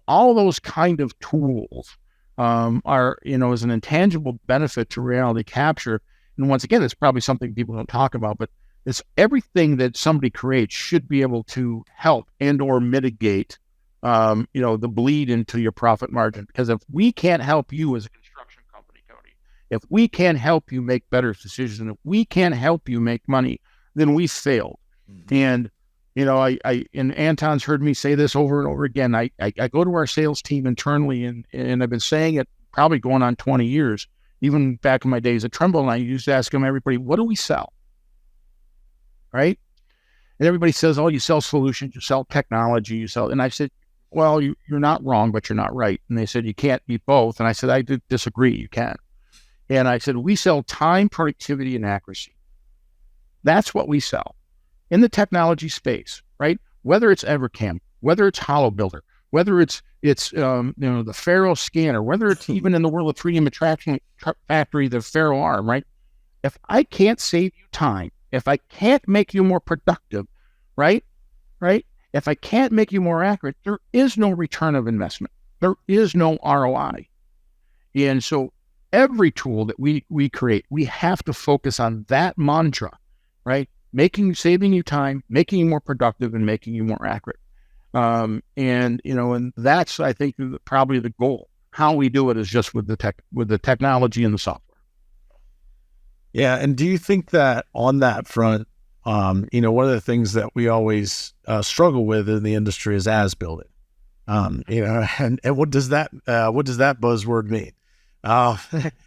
All those kind of tools are, is an intangible benefit to reality capture. And once again, it's probably something people don't talk about, but it's everything that somebody creates should be able to help and or mitigate, the bleed into your profit margin. Because if we can't help you as a construction company, Cody, if we can't help you make better decisions, and if we can't help you make money, then we failed. And, and Anton's heard me say this over and over again. I go to our sales team internally, and I've been saying it probably going on 20 years, even back in my days at Trimble, and I used to ask them, everybody, what do we sell? Right? And everybody says, oh, you sell solutions, you sell technology, you sell, and I said, well, you're not wrong, but you're not right. And they said, you can't be both. And I said, I disagree, you can. And I said, we sell time, productivity, and accuracy. That's what we sell in the technology space, right? Whether it's Evercam, whether it's Holobuilder, whether it's the Faro scanner, whether it's even in the world of 3D Matrixing Factory, the Faro arm, right? If I can't save you time, if I can't make you more productive, right? If I can't make you more accurate, there is no return of investment. There is no ROI. And so every tool that we create, we have to focus on that mantra, right? saving you time, making you more productive, and making you more accurate. And that's, I think, probably the goal. How we do it is just with the technology and the software. Yeah. And do you think that on that front, one of the things that we always struggle with in the industry is as building, and what does that buzzword mean?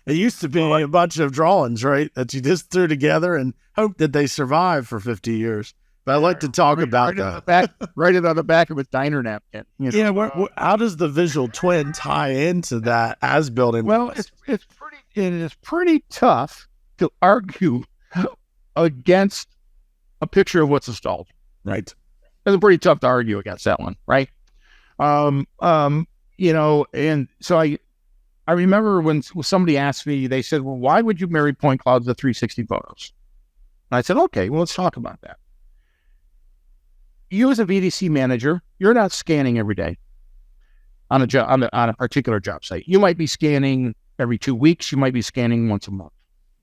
It used to be a bunch of drawings, right, that you just threw together and hope that they survive for 50 years. But I like to talk about that. Write it on the back of a diner napkin. Yeah. How does the visual twin tie into that as building? Well, it is pretty tough to argue against a picture of what's installed. Right. It's pretty tough to argue against that one, right? And so I remember when somebody asked me, they said, well, why would you marry point clouds to 360 photos? And I said, okay, well, let's talk about that. You as a VDC manager, you're not scanning every day on a particular job site. You might be scanning every 2 weeks. You might be scanning once a month,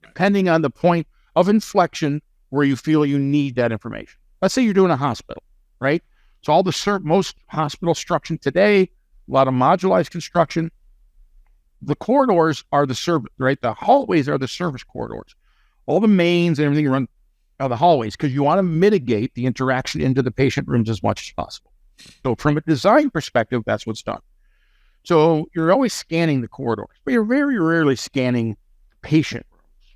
depending on the point of inflection where you feel you need that information. Let's say you're doing a hospital, right? So all most hospital construction today, a lot of modularized construction. The corridors are the service, right? The hallways are the service corridors. All the mains and everything run out of the hallways because you want to mitigate the interaction into the patient rooms as much as possible. So from a design perspective, that's what's done. So you're always scanning the corridors, but you're very rarely scanning patient rooms.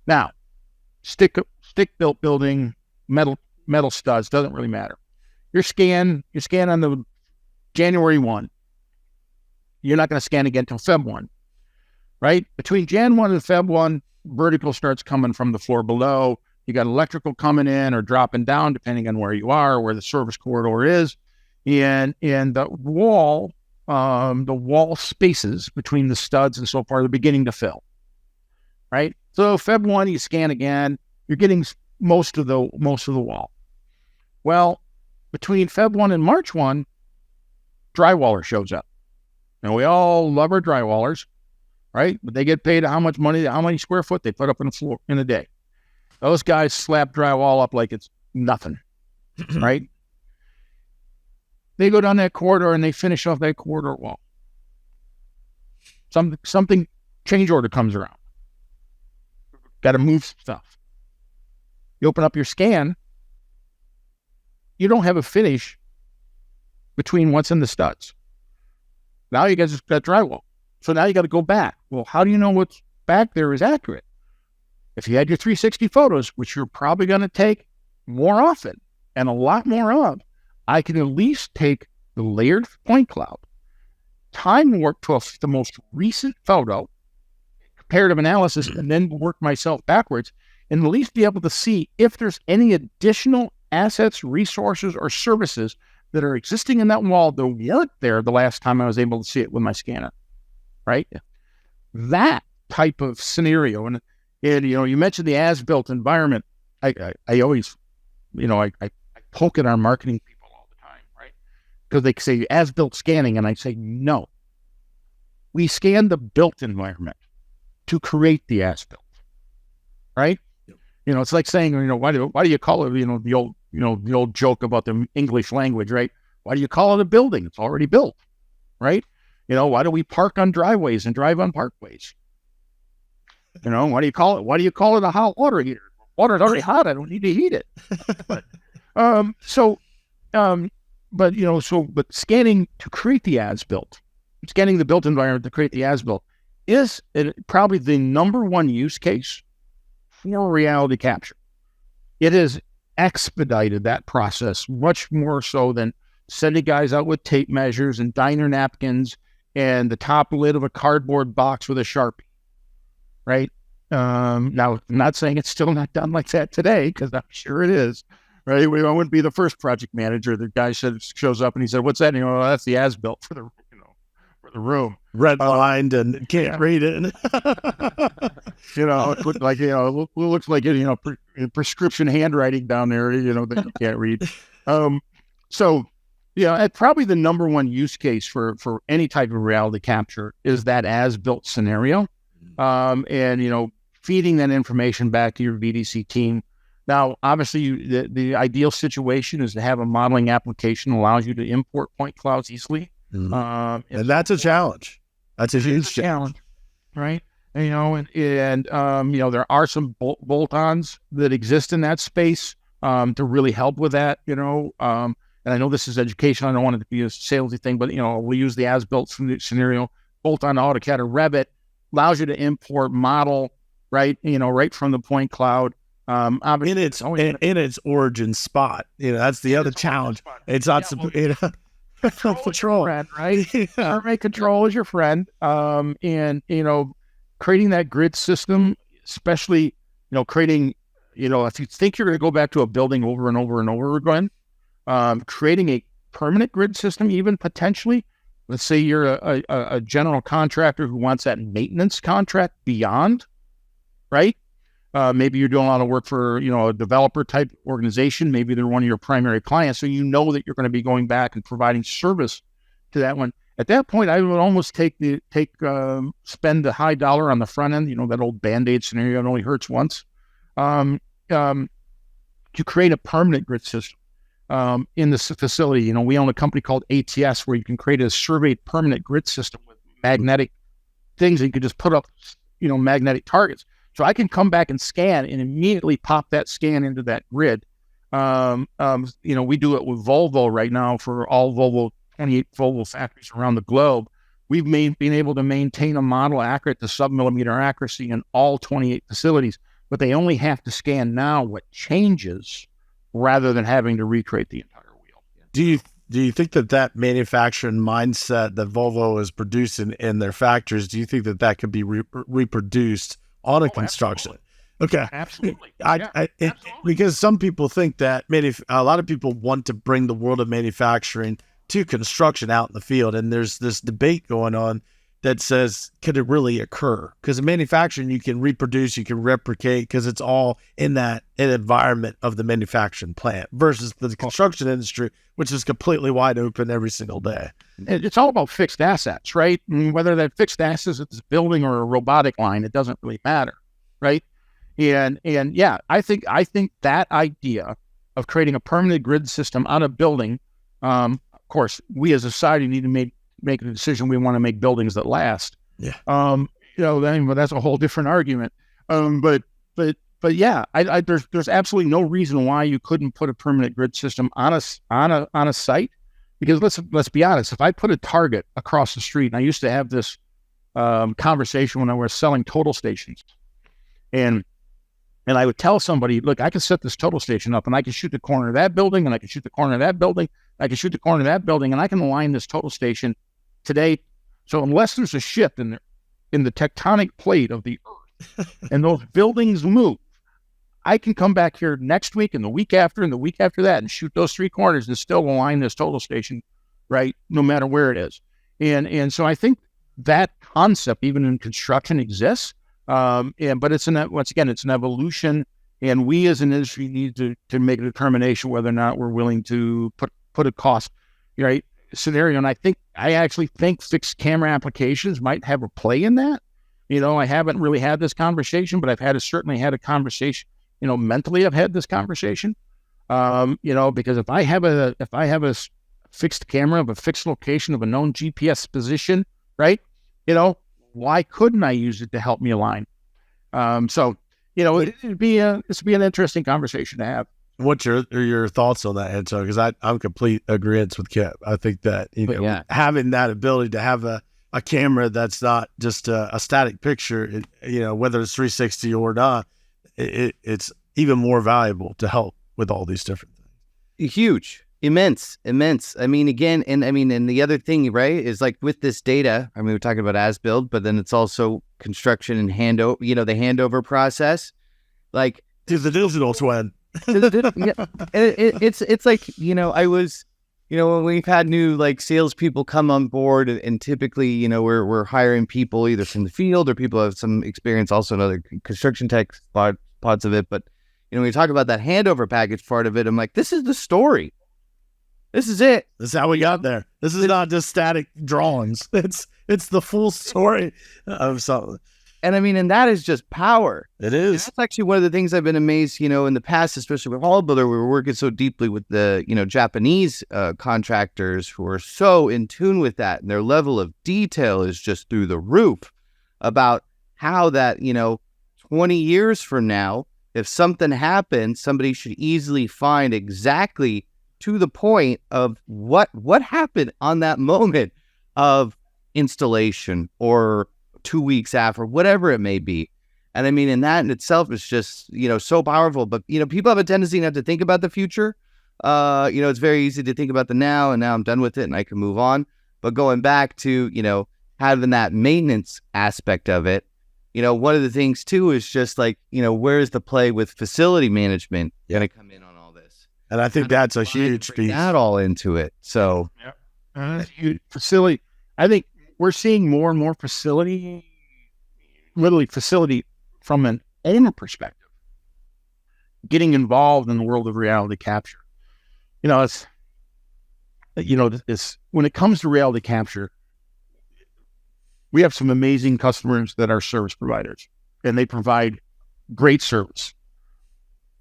Now, stick-built building, metal studs, doesn't really matter. You scan on the January 1. You're not going to scan again until Feb 1, right? Between Jan 1 and Feb 1, vertical starts coming from the floor below. You got electrical coming in or dropping down, depending on where you are, where the service corridor is. And the wall spaces between the studs and so far, they're beginning to fill, right? So Feb 1, you scan again, you're getting most of the wall. Well, between Feb 1 and March 1, drywaller shows up. And we all love our drywallers, right? But they get paid how much money, how many square foot they put up in the floor in a day. Those guys slap drywall up like it's nothing, right? They go down that corridor and they finish off that corridor wall. Something change order comes around. Got to move stuff. You open up your scan, you don't have a finish between what's in the studs. Now you guys just got drywall. So now you got to go back. Well, how do you know what's back there is accurate? If you had your 360 photos, which you're probably going to take more often and a lot more of, I can at least take the layered point cloud, time warp to the most recent photo, comparative analysis, and then work myself backwards and at least be able to see if there's any additional assets, resources, or services that are existing in that wall that weren't there the last time I was able to see it with my scanner, right? That type of scenario. And you mentioned the as-built environment. I always, I poke at our marketing people all the time, right? Because they say as-built scanning, and I say, no. We scan the built environment to create the as-built, right? Yep. It's like saying, why do you call it, the old joke about the English language, right? Why do you call it a building? It's already built, right? Why do we park on driveways and drive on parkways? Why do you call it a hot water heater? Water's already hot. I don't need to heat it. But scanning to create the as-built, scanning the built environment to create the as-built is probably the number one use case for reality capture. It has expedited that process much more so than sending guys out with tape measures and diner napkins and the top lid of a cardboard box with a Sharpie, right? Now, I'm not saying it's still not done like that today, because I'm sure it is, right? I wouldn't be the first project manager. The guy shows up and he said, "What's that?" And that's the as-built for the room. Red lined and can't read it. It looked like, looks like, prescription handwriting down there, that you can't read. Probably the number one use case for any type of reality capture is that as-built scenario. And feeding that information back to your VDC team Now, obviously, the ideal situation is to have a modeling application that allows you to import point clouds easily. And that's a challenge. That's a huge challenge, right? And, there are some bolt-ons that exist in that space to really help with that. And I know this is education. I don't want it to be a salesy thing, but we use the as-built scenario, bolt-on AutoCAD or Revit, allows you to import model right from the point cloud. In its origin spot, that's the other challenge. It's not control, friend, right? Permit control is your friend, and creating that grid system, especially creating, if you think you're going to go back to a building over and over and over again, creating a permanent grid system, even potentially. Let's say you're a general contractor who wants that maintenance contract beyond, right? Maybe you're doing a lot of work for, a developer type organization. Maybe they're one of your primary clients. So that you're going to be going back and providing service to that one. At that point, I would almost spend the high dollar on the front end, that old Band-Aid scenario, it only hurts once, to create a permanent grid system in this facility. We own a company called ATS where you can create a surveyed permanent grid system with magnetic things that you can just put up, magnetic targets. So I can come back and scan and immediately pop that scan into that grid. We do it with Volvo right now for all 28 Volvo factories around the globe. We've been able to maintain a model accurate to sub-millimeter accuracy in all 28 facilities, but they only have to scan now what changes rather than having to recreate the entire wheel. Do you think that manufacturing mindset that Volvo is producing in their factories, do you think that could be reproduced on a construction? Absolutely. Okay. Absolutely. Absolutely. Because some people think that a lot of people want to bring the world of manufacturing to construction out in the field. And there's this debate going on that says, could it really occur? Because in manufacturing, you can reproduce, you can replicate, because it's all in an environment of the manufacturing plant versus the construction industry, which is completely wide open every single day. It's all about fixed assets, right? And whether that fixed assets is a building or a robotic line, it doesn't really matter, right? And yeah, I think that idea of creating a permanent grid system on a building, of course, we as a society need to make a decision. We want to make buildings that last. Yeah. Then that's a whole different argument. But yeah, there's absolutely no reason why you couldn't put a permanent grid system on a site. Because let's be honest, if I put a target across the street, and I used to have this conversation when I was selling total stations, and I would tell somebody, look, I can set this total station up, and I can shoot the corner of that building, and I can shoot the corner of that building, I can shoot the corner of that building, and I can align this total station today. So unless there's a shift in the tectonic plate of the earth, and those buildings move, I can come back here next week and the week after and the week after that and shoot those three corners and still align this total station, right? No matter where it is. And so I think that concept, even in construction, exists. But it's an evolution, and we as an industry need to make a determination whether or not we're willing to put a cost, right, scenario. And I actually think fixed camera applications might have a play in that. I haven't really had this conversation, but I've certainly had a conversation. Mentally, I've had this conversation. Because if I have a fixed camera of a fixed location of a known GPS position, right? Why couldn't I use it to help me align? It'd be an interesting conversation to have. What's your thoughts on that, Anton? Because I'm complete agreement with Kipp. I think that having that ability to have a camera that's not just a static picture, whether it's 360 or not, it's even more valuable to help with all these different things. Huge, immense. I mean, again, and the other thing, right, is like with this data. I mean, we're talking about as build, but then it's also construction and handover. The handover process, like to the digital twin. It's like I was. When we've had new salespeople come on board, and typically, we're hiring people either from the field or people have some experience also in other construction tech parts of it. But when we talk about that handover package part of it, I'm like, this is the story. This is it. This is how we got there. This is not just static drawings. It's the full story of something. And I mean, and that is just power. It is. That's actually one of the things I've been amazed, in the past, especially with Holobuilder, we were working so deeply with the, Japanese contractors who are so in tune with that. And their level of detail is just through the roof about how that, 20 years from now, if something happens, somebody should easily find exactly to the point of what happened on that moment of installation or 2 weeks after, whatever it may be. And I mean, and that in itself is just, so powerful. But, people have a tendency not to think about the future. It's very easy to think about the now, and now I'm done with it and I can move on. But going back to, having that maintenance aspect of it, one of the things too is just like, where's the play with facility management going to come in on all this? And I think that's a huge piece. That all into it. So facility, I think we're seeing more and more facility from an owner perspective, getting involved in the world of reality capture. It's when it comes to reality capture, we have some amazing customers that are service providers, and they provide great service.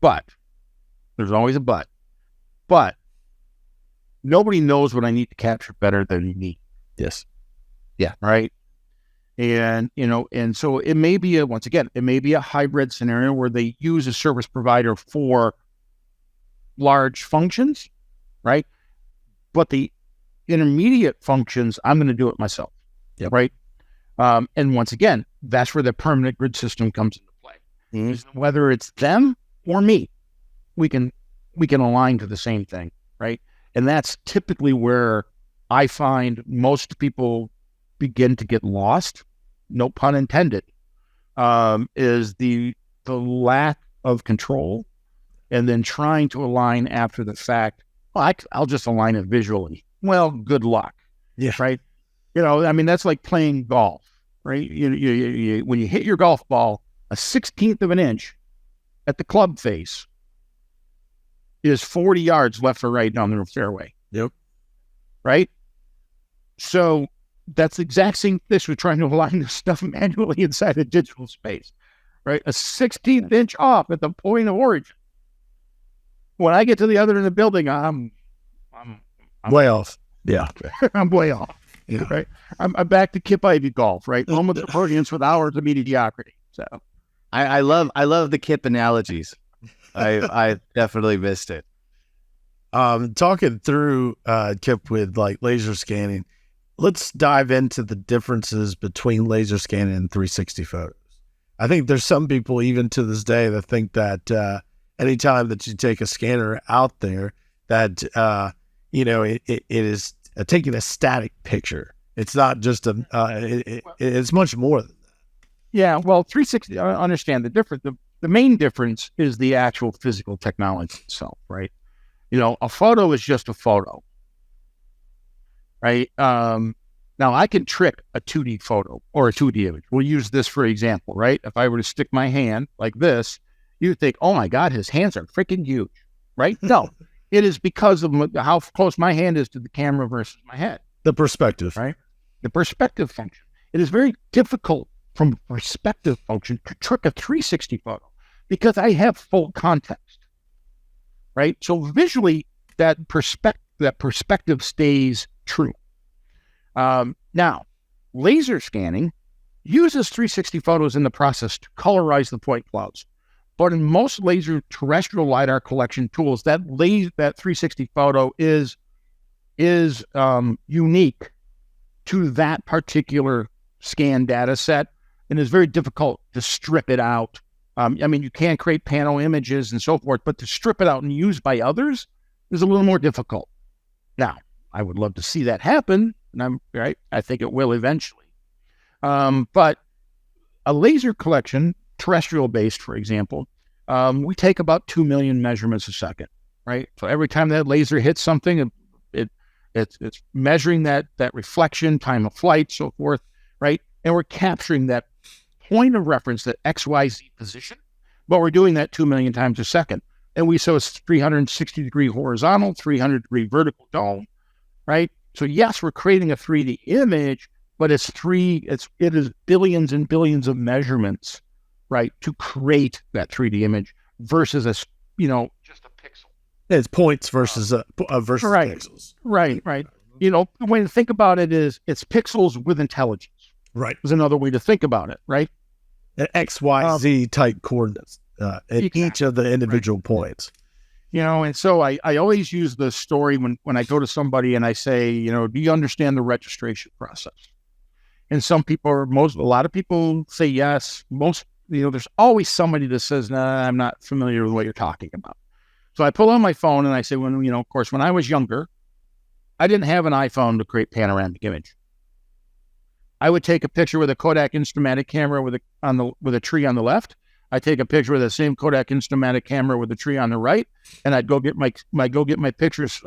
But there's always a but. But nobody knows what I need to capture better than me. Yes. Yeah. Right. And, and so it may be a hybrid scenario where they use a service provider for large functions, right? But the intermediate functions, I'm going to do it myself. Yep. Right. And once again, that's where the permanent grid system comes into play. Mm-hmm. Whether it's them or me, we can align to the same thing, right? And that's typically where I find most people begin to get lost, no pun intended, is the lack of control, and then trying to align after the fact. Well, I'll just align it visually. Well, good luck. Yeah. Right. That's like playing golf, right? You when you hit your golf ball, a 16th of an inch at the club face is 40 yards left or right down the fairway. Yep. Right? So that's the exact same thing we're trying to align this stuff manually inside a digital space, right? A 16th inch off at the point of origin. When I get to the other end of the building, I'm way off. Yeah. I'm way off. Yeah. Right. I'm back to Kip Ivey golf, right? Moments of brilliance with hours of mediocrity. So I love the Kipp analogies. I definitely missed it. Talking through Kipp with like laser scanning, let's dive into the differences between laser scanning and 360 photos. I think there's some people even to this day that think that anytime that you take a scanner out there, that it is taking a static picture. It's not just it's much more than that. Yeah, well, 360. I understand the difference. The main difference is the actual physical technology itself, right? A photo is just a photo, right? Now I can trick a 2D photo or a 2D image. We'll use this for example, right? If I were to stick my hand like this, you'd think, oh my God, his hands are freaking huge, right? No, it is because of how close my hand is to the camera versus my head. The perspective, right? The perspective function. It is very difficult from a perspective function to trick a 360 photo because I have full context, right? So visually, that perspective stays true. Now, laser scanning uses 360 photos in the process to colorize the point clouds. But in most laser terrestrial LiDAR collection tools, that 360 photo is unique to that particular scan data set, and is very difficult to strip it out. You can create panel images and so forth, but to strip it out and use by others is a little more difficult. Now, I would love to see that happen, and I'm right. I think it will eventually. But a laser collection, terrestrial based, for example, we take about 2 million measurements a second, right? So every time that laser hits something, it's measuring that reflection, time of flight, so forth, right? And we're capturing that point of reference, that XYZ position, but we're doing that 2 million times a second. And so it's 360-degree horizontal, 300-degree vertical dome, right? So yes, we're creating a 3D image, but it is billions and billions of measurements, right, to create that 3D image versus just a pixel. It's points versus pixels. Right. The way to think about it is it's pixels with intelligence. Right. Is another way to think about it, right? An X, Y, Z type coordinates at each of the individual points. And so I always use the story when I go to somebody and I say, do you understand the registration process? And a lot of people say yes. There's always somebody that says, nah, I'm not familiar with what you're talking about. So I pull out my phone and I say, of course, when I was younger, I didn't have an iPhone to create panoramic image. I would take a picture with a Kodak Instamatic camera with a tree on the left. I take a picture with the same Kodak Instamatic camera with a tree on the right, and I'd go get my pictures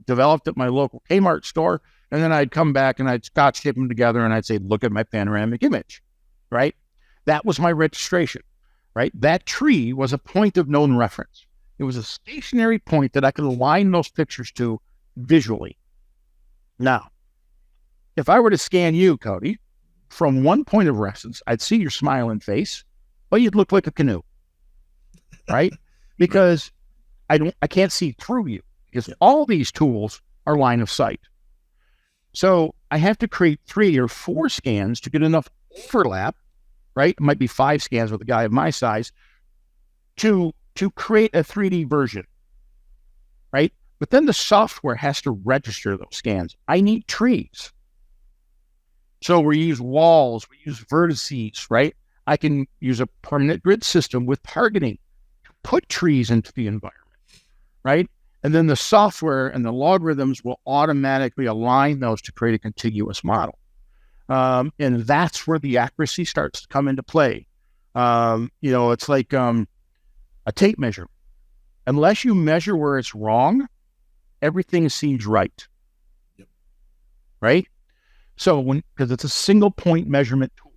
developed at my local Kmart store, and then I'd come back and I'd Scotch tape them together and I'd say, look at my panoramic image, right? That was my registration, right? That tree was a point of known reference. It was a stationary point that I could align those pictures to visually. Now, if I were to scan you, Cody, from one point of reference, I'd see your smiling face, but you'd look like a canoe, right? Because I can't see through you, because all these tools are line of sight. So I have to create 3 or 4 scans to get enough overlap, right? It might be 5 scans with a guy of my size to create a 3D version, right? But then the software has to register those scans. I need trees. So we use walls, we use vertices, right? I can use a permanent grid system with targeting to put trees into the environment, right? And then the software and the logarithms will automatically align those to create a contiguous model. And that's where the accuracy starts to come into play. It's like a tape measure. Unless you measure where it's wrong, everything seems right. Yep. Right? So because it's a single point measurement tool.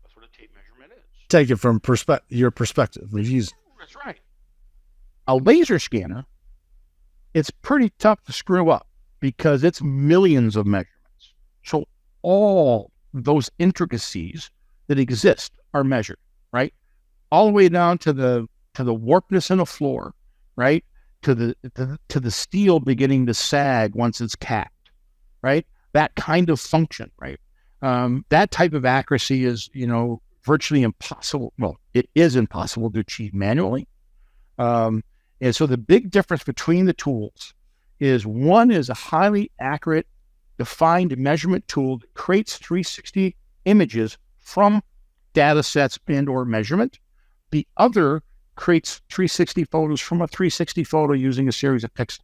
That's what a tape measurement is. Take it from your perspective. We've used. That's right. A laser scanner, it's pretty tough to screw up because it's millions of measurements. So all those intricacies that exist are measured, right? All the way down to the warpness in a floor, right? To the steel beginning to sag once it's capped, right? That kind of function, right? That type of accuracy is, virtually impossible. Well, it is impossible to achieve manually. And so the big difference between the tools is one is a highly accurate, defined measurement tool that creates 360 images from data sets and or measurement. The other creates 360 photos from a 360 photo using a series of pixels.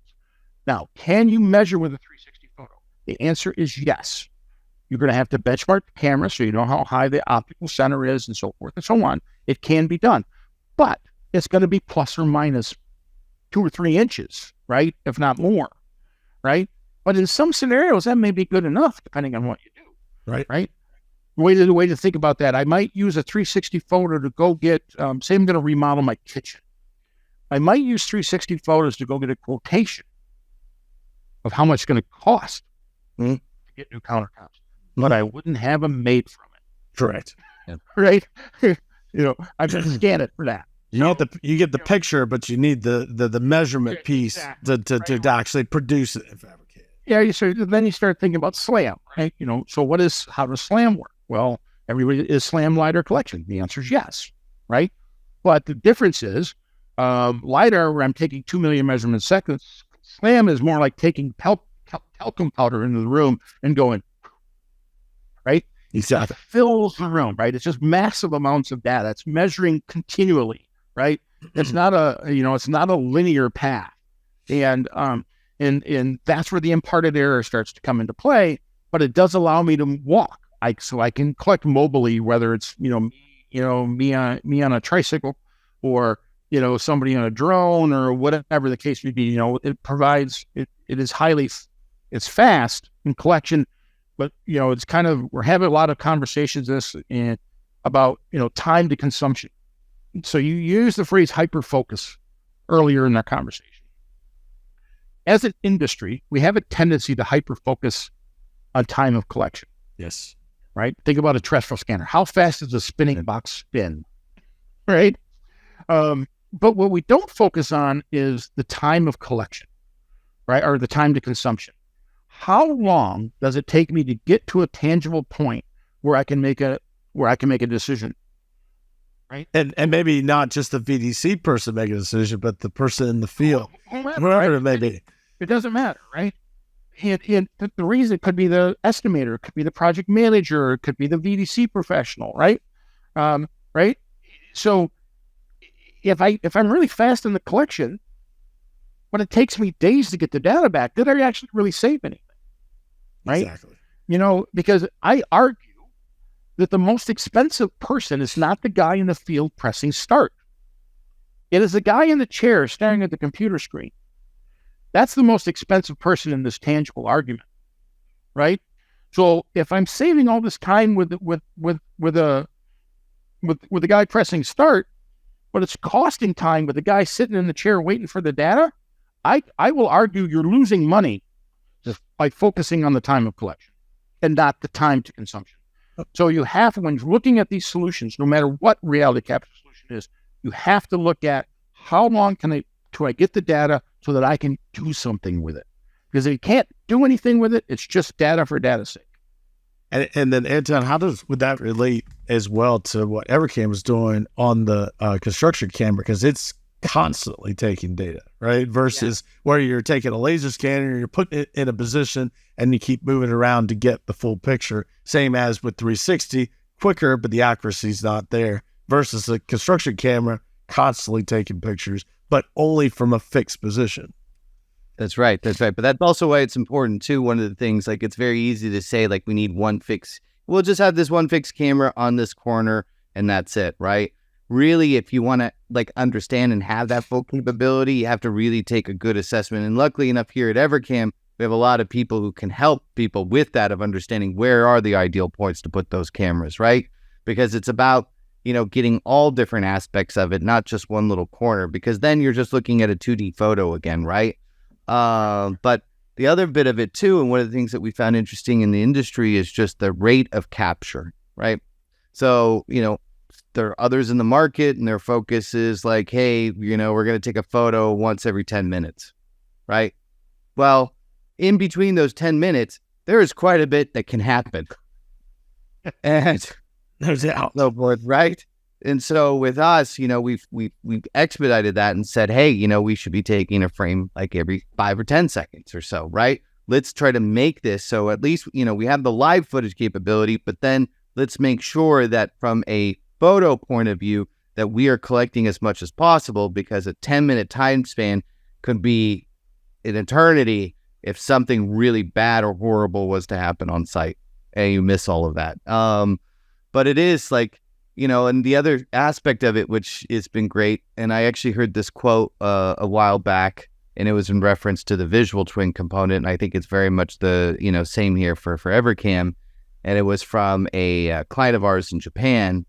Now, can you measure with a 360 photo? The answer is yes. You're going to have to benchmark the camera so you know how high the optical center is and so forth and so on. It can be done, but it's going to be plus or minus 2 or 3 inches, right? If not more, right? But in some scenarios, that may be good enough depending on what you do. Right? The way to think about that, I might use a 360 photo to go get, say I'm going to remodel my kitchen. I might use 360 photos to go get a quotation of how much it's going to cost to get new countertops, but I wouldn't have them made from it. Correct. Yeah. Right? I can scan it for that. You get the picture, but you need the measurement piece to actually produce it and fabricate it. Yeah, then you start thinking about SLAM, right? So how does SLAM work? Well, is SLAM LiDAR collection? The answer is yes, right? But the difference is LiDAR, where I'm taking 2 million measurements seconds, SLAM is more like taking talcum powder into the room and going, right? Exactly. It fills the room, right? It's just massive amounts of data. It's measuring continually, right? It's not a linear path. And that's where the imparted error starts to come into play, but it does allow me to walk. So I can collect mobily, whether it's, me on a tricycle or, somebody on a drone or whatever the case may be. It provides, it is it's fast in collection, but, it's kind of, we're having a lot of conversations about, time to consumption. So you use the phrase hyper-focus earlier in that conversation. As an industry, we have a tendency to hyper-focus on time of collection. Yes. right? Think about a terrestrial scanner. How fast does a spinning box spin, right? But what we don't focus on is the time of collection, right? Or the time to consumption. How long does it take me to get to a tangible point where I can make a decision, right? And maybe not just the VDC person making a decision, but the person in the field, whoever it may be. It doesn't matter, right? And the reason could be the estimator, it could be the project manager, it could be the VDC professional, right? Right. So if I'm really fast in the collection, but it takes me days to get the data back, did I actually really save anything? Right? Exactly. Because I argue that the most expensive person is not the guy in the field pressing start. It is the guy in the chair staring at the computer screen. That's the most expensive person in this tangible argument, right? So if I'm saving all this time with the guy pressing start, but it's costing time with the guy sitting in the chair waiting for the data, I will argue you're losing money by focusing on the time of collection and not the time to consumption. So you have, when looking at these solutions, no matter what reality capture solution is, you have to look at how long do I get the data so that I can do something with it. Because if you can't do anything with it, it's just data for data's sake. And then, Anton, would that relate as well to what Evercam is doing on the construction camera? Because it's constantly taking data, right? Versus where you're taking a laser scanner, you're putting it in a position, and you keep moving around to get the full picture. Same as with 360, quicker, but the accuracy's not there. Versus a construction camera, constantly taking pictures, but only from a fixed position. That's right. But that's also why it's important too. One of the things, like, it's very easy to say, like, we need one fix. We'll just have this one fixed camera on this corner and that's it, right? Really, if you want to, like, understand and have that full capability, you have to really take a good assessment. And luckily enough, here at Evercam, we have a lot of people who can help people with that, of understanding where are the ideal points to put those cameras, right? Because it's about, getting all different aspects of it, not just one little corner, because then you're just looking at a 2D photo again, right? But the other bit of it too, and one of the things that we found interesting in the industry, is just the rate of capture, right? So, there are others in the market and their focus is like, hey, we're going to take a photo once every 10 minutes, right? Well, in between those 10 minutes, there is quite a bit that can happen. And no doubt. So forth, right? And so with us, we've expedited that and said, hey, we should be taking a frame like every 5 or 10 seconds or so, right? Let's try to make this so at least, we have the live footage capability, but then let's make sure that from a photo point of view that we are collecting as much as possible, because a 10-minute time span could be an eternity if something really bad or horrible was to happen on site and you miss all of that. But it is like, and the other aspect of it, which has been great, and I actually heard this quote a while back, and it was in reference to the visual twin component, and I think it's very much the, same here for Evercam, and it was from a client of ours in Japan,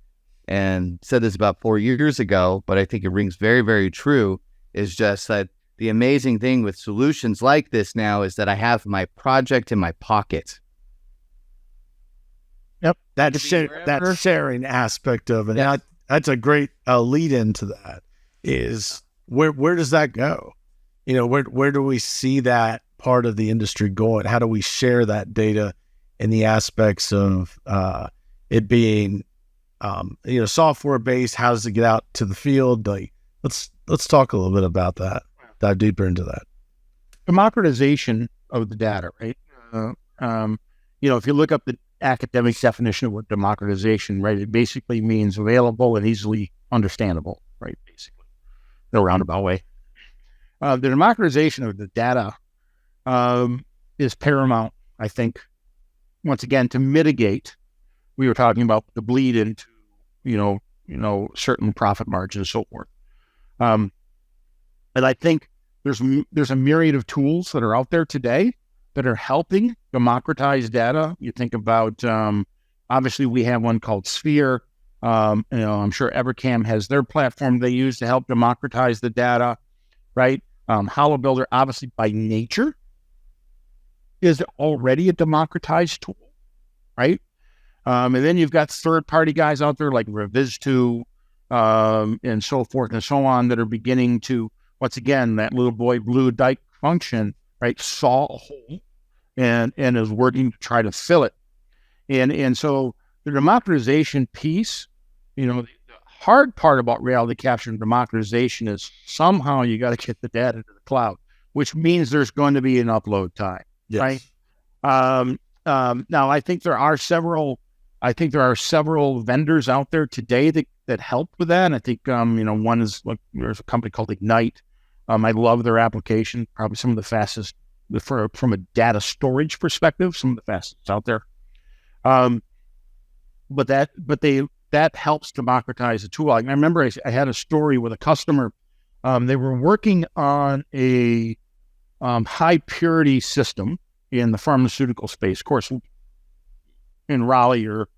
and said this about 4 years ago, but I think it rings very, very true, is just that the amazing thing with solutions like this now is that I have my project in my pocket. Yep, that sharing aspect of it. Yeah. That's a great lead into that. Is where does that go? Where do we see that part of the industry going? How do we share that data in the aspects of it being software based? How does it get out to the field? Like, let's talk a little bit about that. Dive deeper into that. Democratization of the data, right? If you look up the academic definition of what democratization, right, it basically means available and easily understandable, right? Basically, no roundabout way. The democratization of the data is paramount, I think. Once again, to mitigate, we were talking about the bleed into, certain profit margins and so forth. And I think there's a myriad of tools that are out there today that are helping democratize data. You think about, obviously we have one called Sphere. I'm sure Evercam has their platform they use to help democratize the data, right? Holobuilder, obviously by nature, is already a democratized tool, right? And then you've got third-party guys out there like Reviz2 and so forth and so on that are beginning to, once again, that little boy blue dike function, right, saw a hole and is working to try to fill it. And so the democratization piece, the hard part about reality capture and democratization is somehow you got to get the data to the cloud, which means there's going to be an upload time, right? Now, I think there are several vendors out there today that help with that. And I think, one is like, there's a company called Ignite. I love their application, probably some of the fastest from a data storage perspective, some of the fastest out there. But that helps democratize the tool. I remember I had a story with a customer. They were working on a high purity system in the pharmaceutical space. Of course, in Raleigh, you're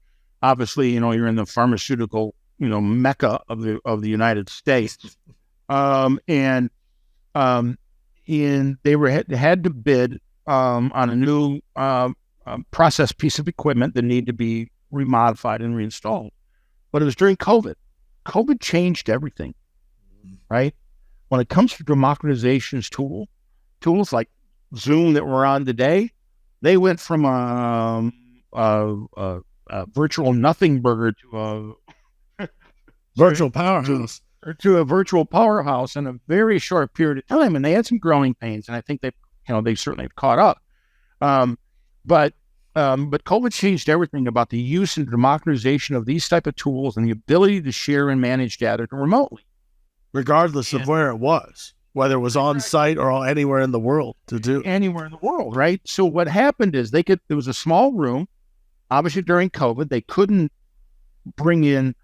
obviously, you're in the pharmaceutical, mecca of the United States. And they had to bid on a new process piece of equipment that needed to be remodified and reinstalled. But it was during COVID. COVID changed everything, right? When it comes to democratization's tools like Zoom that we're on today, they went from a virtual nothing burger to a virtual powerhouse. To a virtual powerhouse in a very short period of time, and they had some growing pains, and I think they certainly have caught up. But COVID changed everything about the use and democratization of these type of tools and the ability to share and manage data remotely, regardless of where it was, whether it was on site or anywhere in the world to do. Anywhere in the world, right? So what happened is there was a small room, obviously during COVID, they couldn't bring in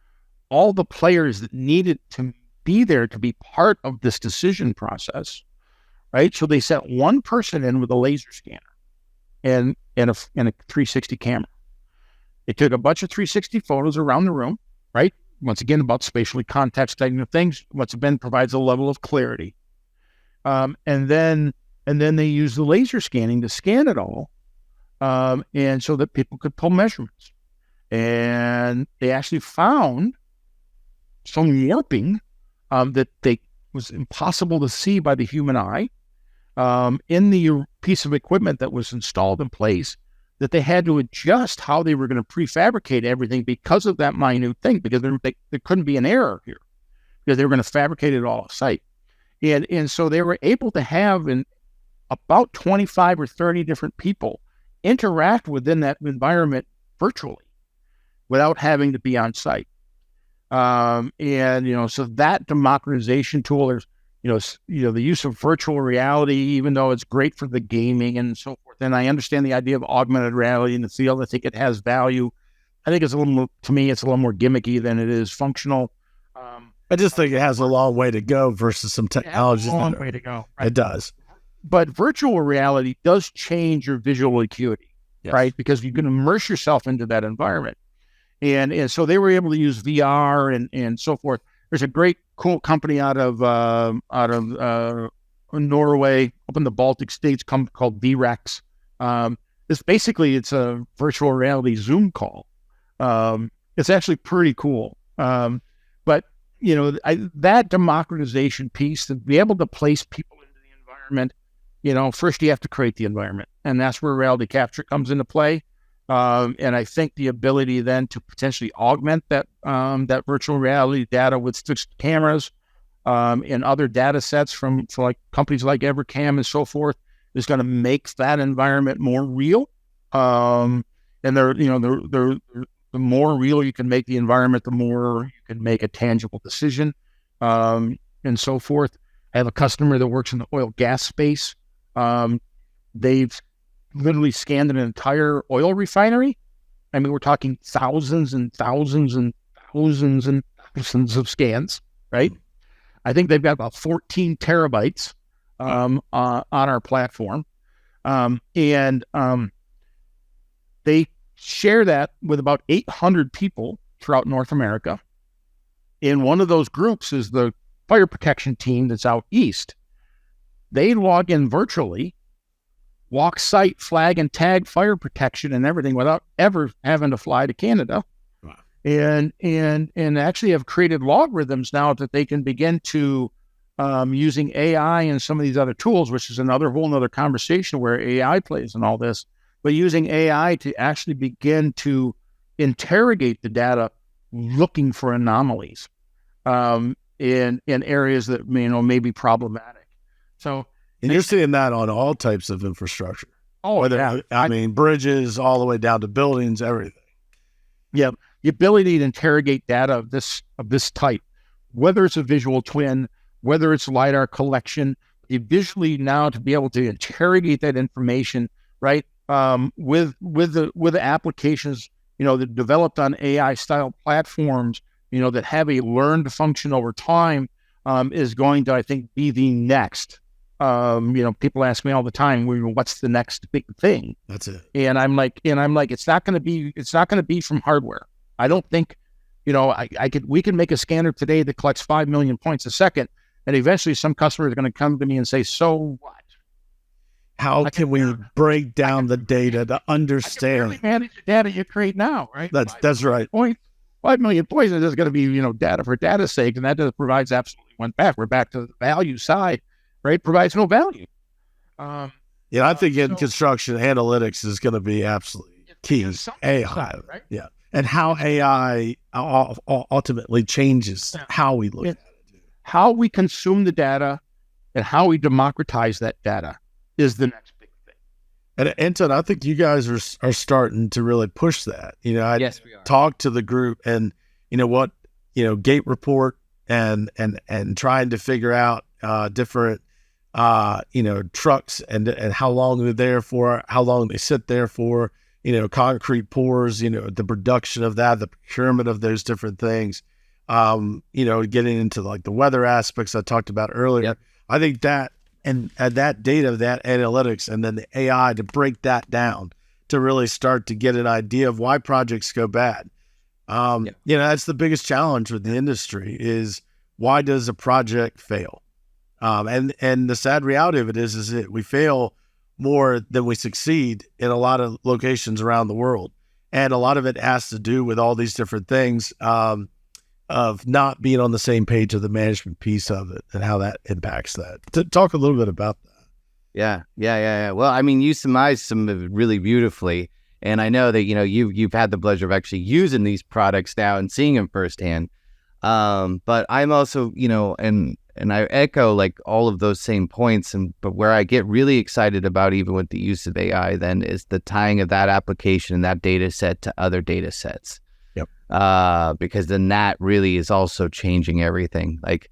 all the players that needed to be there to be part of this decision process, right? So they sent one person in with a laser scanner and a 360 camera. They took a bunch of 360 photos around the room, right? Once again, about spatially context type of things. Once again, provides a level of clarity. And then they use the laser scanning to scan it all, and so that people could pull measurements. And they actually found some warping that was impossible to see by the human eye in the piece of equipment that was installed in place, that they had to adjust how they were going to prefabricate everything because of that minute thing, because there couldn't be an error here, because they were going to fabricate it all off-site. And so they were able to have about 25 or 30 different people interact within that environment virtually without having to be on site. So that democratization tool, there's, the use of virtual reality, even though it's great for the gaming and so forth. And I understand the idea of augmented reality in the field. I think it has value. I think it's a little more gimmicky than it is functional. I just think it has a long way to go versus some technology. A long way to go. Right? It does. But virtual reality does change your visual acuity, right? Because you can immerse yourself into that environment. And so they were able to use VR and so forth. There's a great, cool company out of Norway, up in the Baltic states, called VREX. It's a virtual reality Zoom call. It's actually pretty cool. But that democratization piece, to be able to place people into the environment, first you have to create the environment, and that's where reality capture comes into play. And I think the ability then to potentially augment that virtual reality data with fixed cameras and other data sets from like companies like Evercam and so forth is going to make that environment more real. And the more real you can make the environment, the more you can make a tangible decision, and so forth. I have a customer that works in the oil gas space. They've literally scanned an entire oil refinery. I mean, we're talking thousands and thousands and thousands and thousands of scans, right? I think they've got about 14 terabytes on our platform. They share that with about 800 people throughout North America. And one of those groups is the fire protection team that's out east. They log in virtually walk site, flag and tag fire protection and everything without ever having to fly to Canada. Wow. And actually have created logarithms now that they can begin to using AI and some of these other tools, which is another whole nother conversation where AI plays in all this, but using AI to actually begin to interrogate the data, looking for anomalies in areas that may be problematic. So, and you're seeing that on all types of infrastructure. I mean, bridges all the way down to buildings, everything. Yeah, the ability to interrogate data of this type, whether it's a visual twin, whether it's LiDAR collection, visually now to be able to interrogate that information, right? With the applications, that developed on AI style platforms, that have a learned function over time, is going to, I think, be the next. People ask me all the time, what's the next big thing? That's it. And I'm like, it's not going to be from hardware. I don't think, we can make a scanner today that collects 5 million points a second. And eventually some customers are going to come to me and say, so what? How can we break down the data to understand? I can barely manage the data you create now, right? That's right. 5 million points is just going to be, data for data's sake. And that just provides absolutely went back. We're back to the value side, right? Provides no value. I think in construction, analytics is going to be absolutely key. AI, right? Yeah. And how AI ultimately changes how we look at it. How we consume the data and how we democratize that data is the next big thing. And Anton, I think you guys are starting to really push that. Yes, we are. Talked to the group and gate report and trying to figure out different trucks and how long they're there for, how long they sit there for, concrete pours, the production of that, the procurement of those different things. Getting into like the weather aspects I talked about earlier. Yep. I think that and that data, that analytics, and then the AI to break that down to really start to get an idea of why projects go bad. That's the biggest challenge with the industry is why does a project fail? And the sad reality of it is that we fail more than we succeed in a lot of locations around the world. And a lot of it has to do with all these different things, of not being on the same page of the management piece of it and how that impacts that. Talk a little bit about that. Yeah. Well, I mean, you surmised some of it really beautifully. And I know that, you've had the pleasure of actually using these products now and seeing them firsthand. But I'm also, and I echo like all of those same points. But where I get really excited about even with the use of AI then is the tying of that application and that data set to other data sets. Yep. Because then that really is also changing everything. Like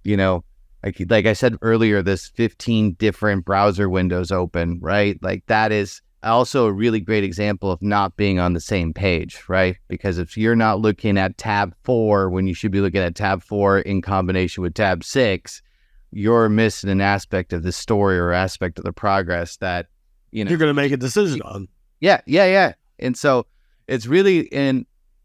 I said earlier, this 15 different browser windows open, right? Like that is also a really great example of not being on the same page, right? Because if you're not looking at tab 4 when you should be looking at tab 4 in combination with tab 6, you're missing an aspect of the story or aspect of the progress that, you're going to make a decision on. Yeah. And so it's really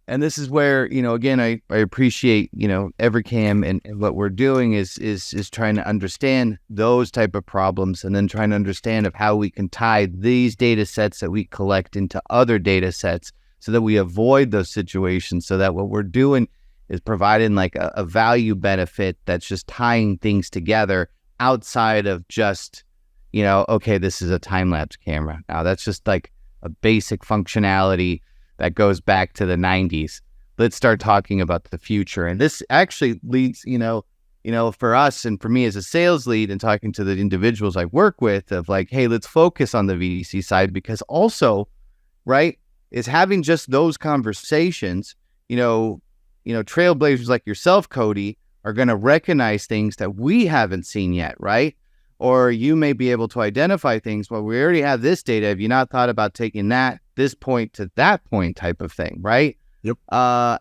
and this is where, again, I appreciate, Evercam and what we're doing is trying to understand those type of problems and then trying to understand of how we can tie these data sets that we collect into other data sets so that we avoid those situations, so that what we're doing is providing like a value benefit that's just tying things together outside of just, okay, this is a time-lapse camera. Now that's just like a basic functionality that goes back to the 90s. Let's start talking about the future. And this actually leads, for us and for me as a sales lead and talking to the individuals I work with of like, hey, let's focus on the VDC side, because also, right, is having just those conversations, trailblazers like yourself, Cody, are going to recognize things that we haven't seen yet, right? Or you may be able to identify things. Well, we already have this data. Have you not thought about taking this point to that point type of thing, right? Yep.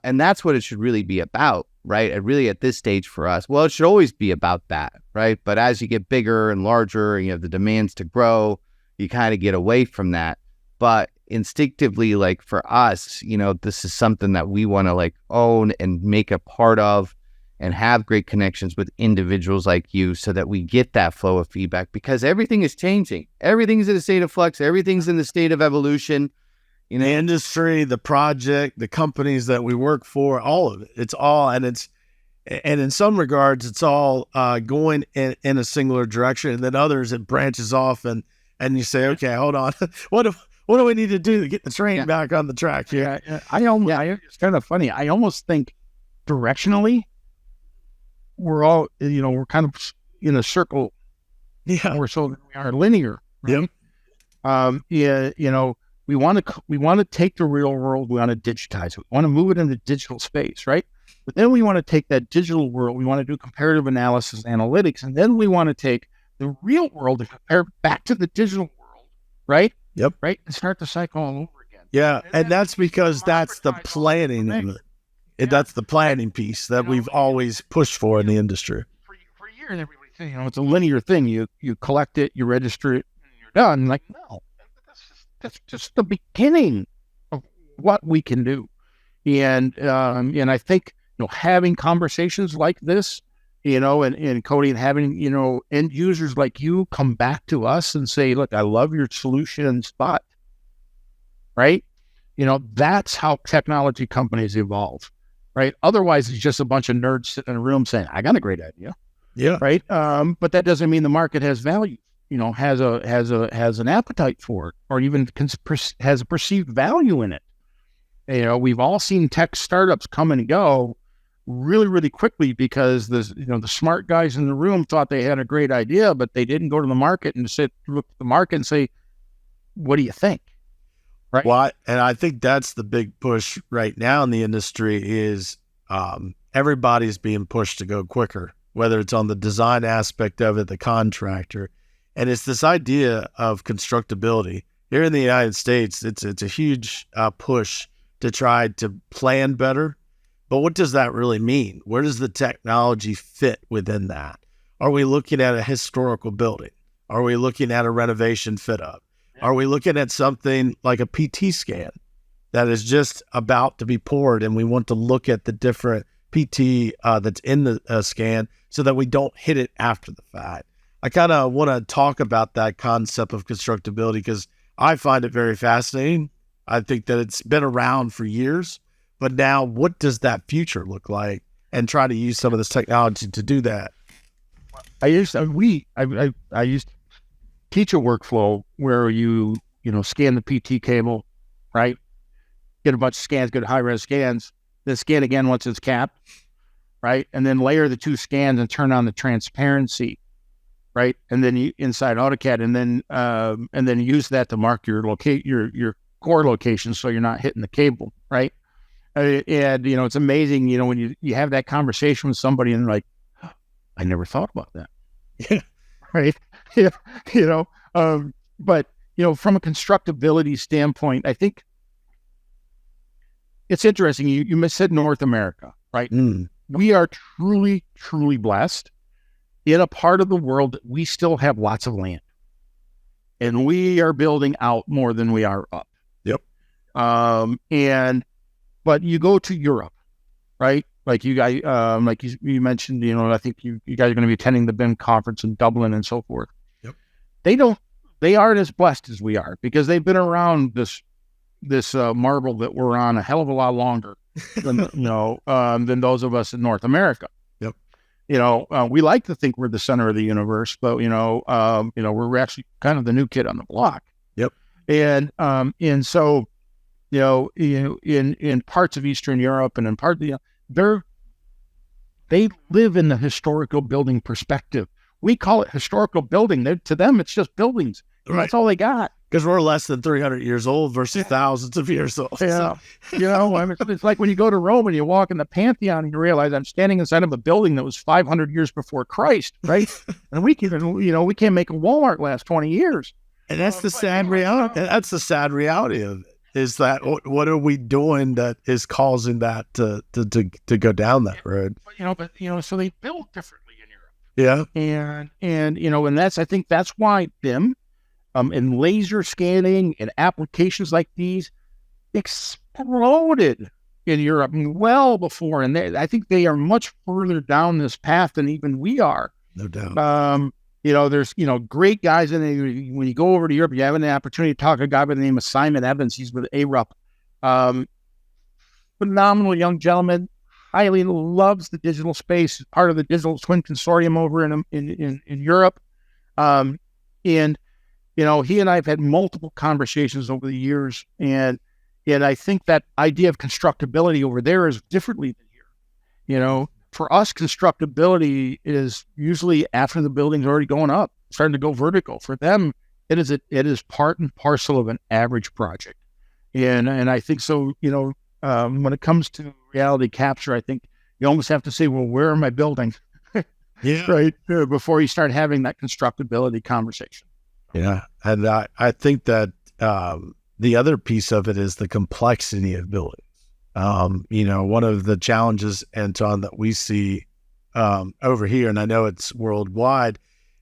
And that's what it should really be about, right? And really at this stage for us, well, it should always be about that, right? But as you get bigger and larger and you have the demands to grow, you kind of get away from that. But instinctively, like for us, this is something that we want to like own and make a part of and have great connections with individuals like you so that we get that flow of feedback, because everything is changing. Everything's in a state of flux. Everything's in the state of evolution. The industry, the project, the companies that we work for, all of it. It's all, and in some regards, it's all going in a singular direction. And then others, it branches off and you say, okay, hold on. What do we need to do to get the train back on the track here? It's kind of funny. I almost think directionally, we're all, we're kind of in a circle. Yeah. More so than we are linear. Right? Yep. We want to take the real world. We want to digitize it. We want to move it into digital space, right? But then we want to take that digital world. We want to do comparative analysis, analytics, and then we want to take the real world and compare back to the digital world, right? Yep. Right, and start the cycle all over again. Yeah, and that's because that's the planning of it. That's the planning piece that we've always pushed for in the industry. For years, everybody says, it's a linear thing. You collect it, you register it, and you're done. Like, no, that's just the beginning of what we can do. And I think having conversations like this, and Cody, and having end users like you come back to us and say, look, I love your solutions, but right, that's how technology companies evolve, right? Otherwise, it's just a bunch of nerds sitting in a room saying, I got a great idea. Yeah. Right. But that doesn't mean the market has value, has an appetite for it, or even has a perceived value in it. We've all seen tech startups come and go really, really quickly because the smart guys in the room thought they had a great idea, but they didn't go to the market and look at the market and say, what do you think? Right. Well, and I think that's the big push right now in the industry is everybody's being pushed to go quicker, whether it's on the design aspect of it, the contractor. And it's this idea of constructability. Here in the United States, it's a huge push to try to plan better. But what does that really mean? Where does the technology fit within that? Are we looking at a historical building? Are we looking at a renovation fit up? Are we looking at something like a PT scan that is just about to be poured, and we want to look at the different PT that's in the scan so that we don't hit it after the fact? I kind of want to talk about that concept of constructability because I find it very fascinating. I think that it's been around for years, but now what does that future look like? And try to use some of this technology to do that. I used to teach a workflow where you scan the PT cable, right? Get a bunch of scans, get high-res scans, then scan again once it's capped, right? And then layer the two scans and turn on the transparency, right? And then you inside AutoCAD, and then use that to mark your core location so you're not hitting the cable, right? And it's amazing, when you have that conversation with somebody and they're like, I never thought about that. Yeah. Right. Yeah. But from a constructability standpoint, I think it's interesting. You said North America, right? We are truly, truly blessed in a part of the world that we still have lots of land, and we are building out more than we are up. Yep. But you go to Europe, right? Like you guys, like you mentioned, I think you guys are going to be attending the BIM conference in Dublin and so forth. Yep. They aren't as blessed as we are because they've been around this marble that we're on a hell of a lot longer than than those of us in North America. Yep. We like to think we're the center of the universe, but we're actually kind of the new kid on the block. Yep. And so in parts of Eastern Europe and in part of they live in the historical building perspective. We call it historical building. To them, it's just buildings. Right. That's all they got. Because we're less than 300 years old versus thousands of years old. Yeah. It's like when you go to Rome and you walk in the Pantheon and you realize I'm standing inside of a building that was 500 years before Christ, right? And we can't make a Walmart last 20 years. And that's the sad reality. That's the sad reality of it. Is that what are we doing that is causing that to go down that road? So they build differently in Europe. Yeah. And I think that's why BIM, and laser scanning and applications like these exploded in Europe well before, and I think they are much further down this path than even we are. No doubt. There's, great guys in there. When you go over to Europe, you have an opportunity to talk to a guy by the name of Simon Evans. He's with ARUP. Phenomenal young gentleman, highly loves the digital space, part of the Digital Twin Consortium over in Europe. And, he and I have had multiple conversations over the years. And I think that idea of constructability over there is differently than here. For us, constructability is usually after the building's already going up, starting to go vertical. For them, it is part and parcel of an average project. And I think so, when it comes to reality capture, I think you almost have to say, well, where am I building? Yeah. Right. Before you start having that constructability conversation. Yeah. And I think that the other piece of it is the complexity of buildings. One of the challenges, Anton, that we see over here, and I know it's worldwide,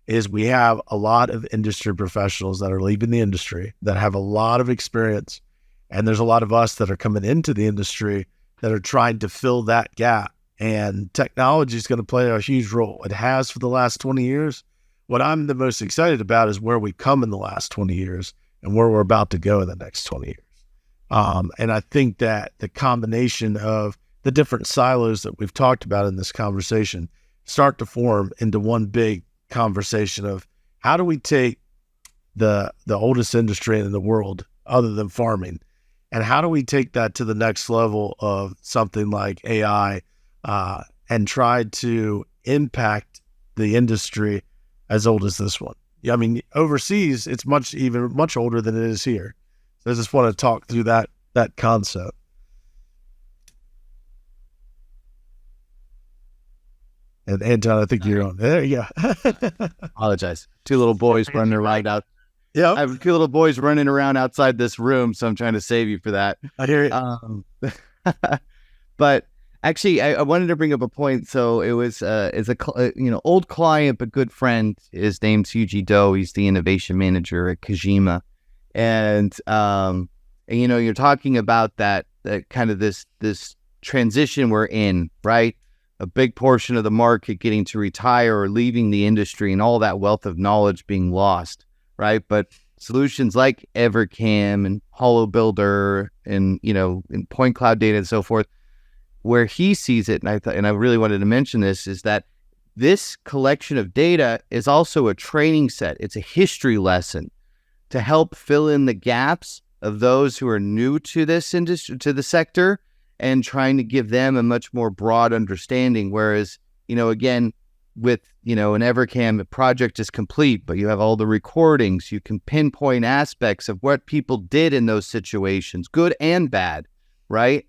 is we have a lot of industry professionals that are leaving the industry that have a lot of experience. And there's a lot of us that are coming into the industry that are trying to fill that gap. And technology is going to play a huge role. It has for the last 20 years. What I'm the most excited about is where we've come in the last 20 years and where we're about to go in the next 20 years. And I think that the combination of the different silos that we've talked about in this conversation start to form into one big conversation of how do we take the oldest industry in the world other than farming, and how do we take that to the next level of something like AI and try to impact the industry as old as this one? I mean, overseas, it's much older than it is here. So I just want to talk through that concept. And Anton, I think you're on. There you go. Apologize. Two little boys running around out. Yeah, I have two little boys running around outside this room, so I'm trying to save you for that. I hear you. But actually, I wanted to bring up a point. So it was old client but good friend. His name's Yuji Do. He's the innovation manager at Kajima, and you're talking about that kind of this transition we're in, right? A big portion of the market getting to retire or leaving the industry, and all that wealth of knowledge being lost, right? But solutions like Evercam and Holobuilder and and point cloud data and so forth, where he sees it, and I really wanted to mention this, is that this collection of data is also a training set. It's a history lesson to help fill in the gaps of those who are new to this industry, to the sector, and trying to give them a much more broad understanding. Whereas, again, with, an Evercam, the project is complete, but you have all the recordings. You can pinpoint aspects of what people did in those situations, good and bad, right?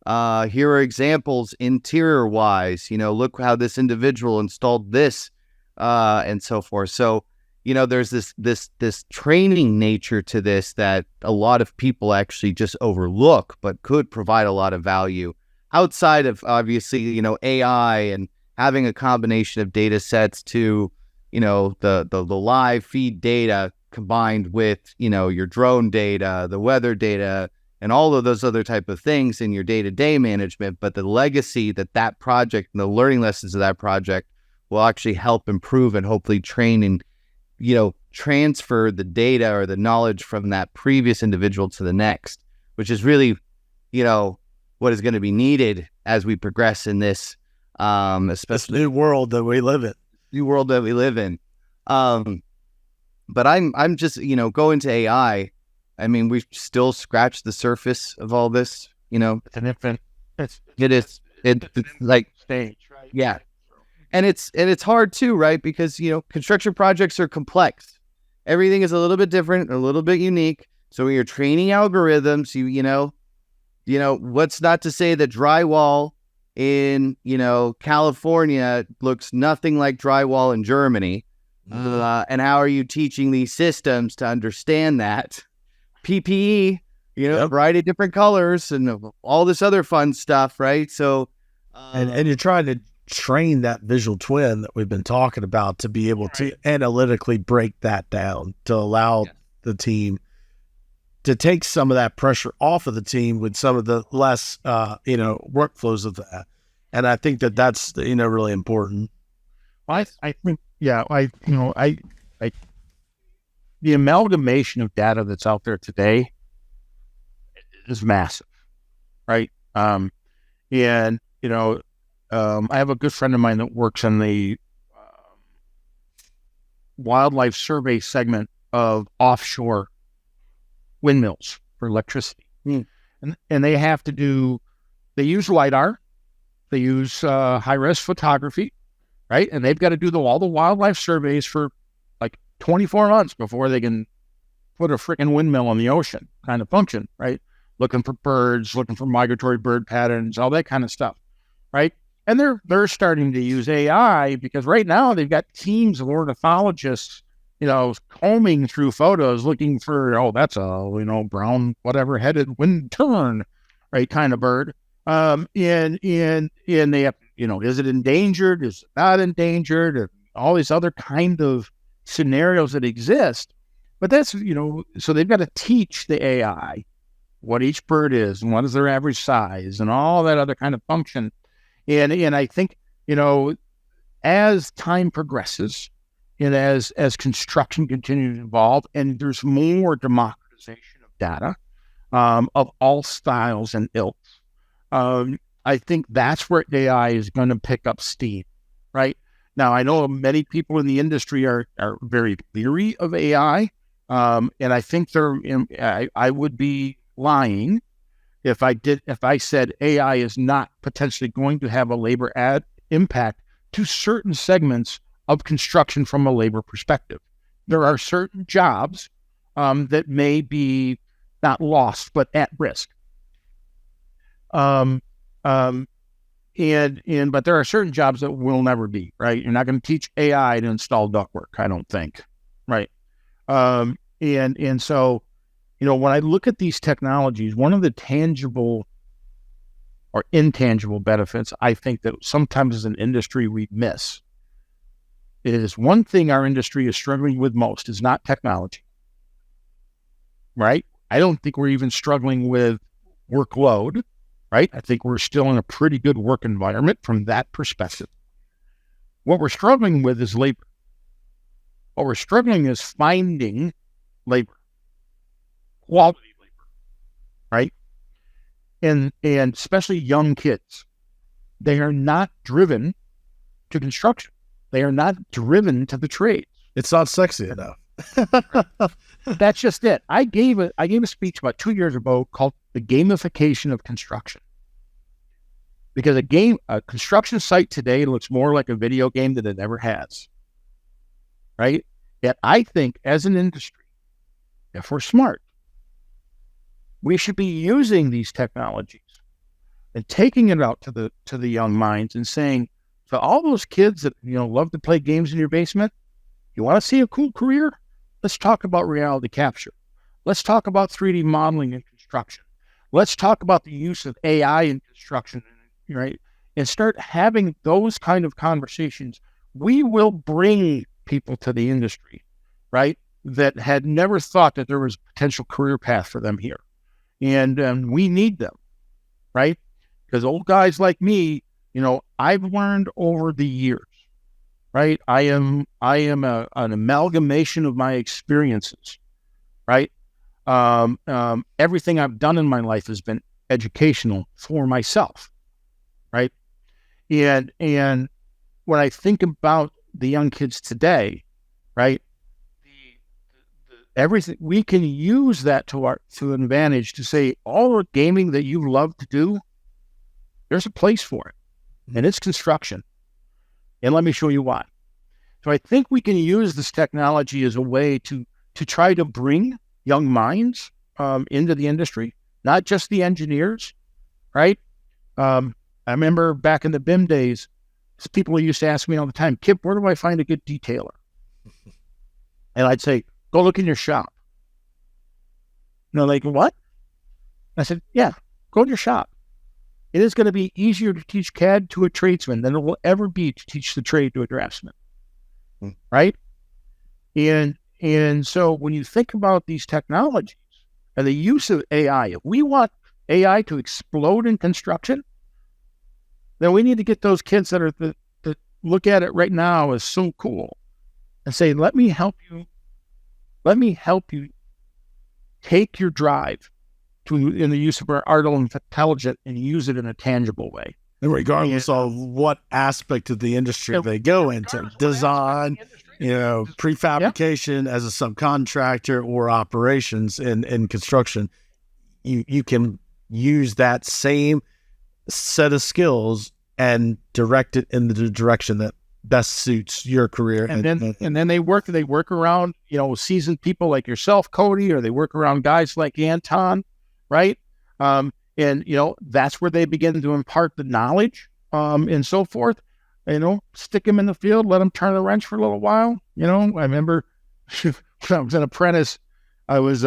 Here are examples interior-wise. Look how this individual installed this, and so forth. So, there's this training nature to this that a lot of people actually just overlook, but could provide a lot of value outside of, obviously, AI and having a combination of data sets to, the live feed data combined with, your drone data, the weather data, and all of those other type of things in your day-to-day management. But the legacy that project and the learning lessons of that project will actually help improve and hopefully train and, transfer the data or the knowledge from that previous individual to the next, which is really, what is going to be needed as we progress in this, especially this new world that we live in. But I'm just, going to AI. I mean, we've still scratched the surface of all this, It's an infant. It's like stage, right? Yeah. And it's hard too, right? Because, construction projects are complex. Everything is a little bit different, a little bit unique. So when you're training algorithms, what's not to say that drywall in, California looks nothing like drywall in Germany. And how are you teaching these systems to understand that? PPE, variety of different colors and all this other fun stuff, right? So, and you're trying to train that visual twin that we've been talking about to be able to analytically break that down to allow the team to take some of that pressure off of the team with some of the less, workflows of that. And I think that that's, really important. I think, the amalgamation of data that's out there today is massive, right? I have a good friend of mine that works in the wildlife survey segment of offshore windmills for electricity. And they have to they use LiDAR, they use high-res photography, right? And they've got to do all the wildlife surveys for like 24 months before they can put a freaking windmill on the ocean kind of function, right? Looking for birds, looking for migratory bird patterns, all that kind of stuff, right? And they're starting to use AI because right now they've got teams of ornithologists, combing through photos looking for, that's a, brown, whatever headed wind tern, right? Kind of bird. And they have, is it endangered? Is it not endangered? Or all these other kind of scenarios that exist. But that's, so they've got to teach the AI what each bird is and what is their average size and all that other kind of function. And I think, as time progresses and as construction continues to evolve and there's more democratization of data of all styles and ilks, I think that's where AI is going to pick up steam, right? Now, I know many people in the industry are very leery of AI, and I think I would be lying if I said AI is not potentially going to have a labor impact to certain segments of construction from a labor perspective. There are certain jobs that may be not lost, but at risk. But there are certain jobs that will never be, right? You're not going to teach AI to install ductwork, I don't think, right? And so, when I look at these technologies, one of the tangible or intangible benefits I think that sometimes as an industry we miss is one thing our industry is struggling with most is not technology, right? I don't think we're even struggling with workload, right? I think we're still in a pretty good work environment from that perspective. What we're struggling with is labor. What we're struggling is finding labor. Quality labor, right? And especially young kids, they are not driven to construction. They are not driven to the trades. It's not sexy enough. That's just it. I gave a speech about 2 years ago called "The Gamification of Construction," because a construction site today looks more like a video game than it ever has, right? Yet I think as an industry, if we're smart, we should be using these technologies and taking it out to the young minds and saying, to all those kids that love to play games in your basement, you want to see a cool career? Let's talk about reality capture. Let's talk about 3D modeling in construction. Let's talk about the use of AI in construction, right? And start having those kind of conversations. We will bring people to the industry, right, that had never thought that there was a potential career path for them here. And we need them, right? Because old guys like me, I've learned over the years, right? I am an amalgamation of my experiences, right? Everything I've done in my life has been educational for myself, right? And when I think about the young kids today, right? Everything we can use that to an advantage to say all the gaming that you love to do, there's a place for it, and it's construction. And let me show you why. So I think we can use this technology as a way to try to bring young minds into the industry, not just the engineers, right? I remember back in the BIM days, people used to ask me all the time, Kip, where do I find a good detailer? And I'd say, go look in your shop. Like, what? I said, yeah, go to your shop. It is going to be easier to teach CAD to a tradesman than it will ever be to teach the trade to a draftsman, right? And so when you think about these technologies and the use of AI. If we want AI to explode in construction, then we need to get those kids that look at it right now as so cool and say, let me help you take your drive in the use of our artificial intelligence and use it in a tangible way. And regardless of what aspect of the industry they go into, design, prefabrication as a subcontractor or operations in construction, you can use that same set of skills and direct it in the direction that best suits your career. And then they work around, seasoned people like yourself, Cody, or they work around guys like Anton, right? And that's where they begin to impart the knowledge, and so forth. Stick them in the field, let them turn the wrench for a little while. I remember when I was an apprentice, I was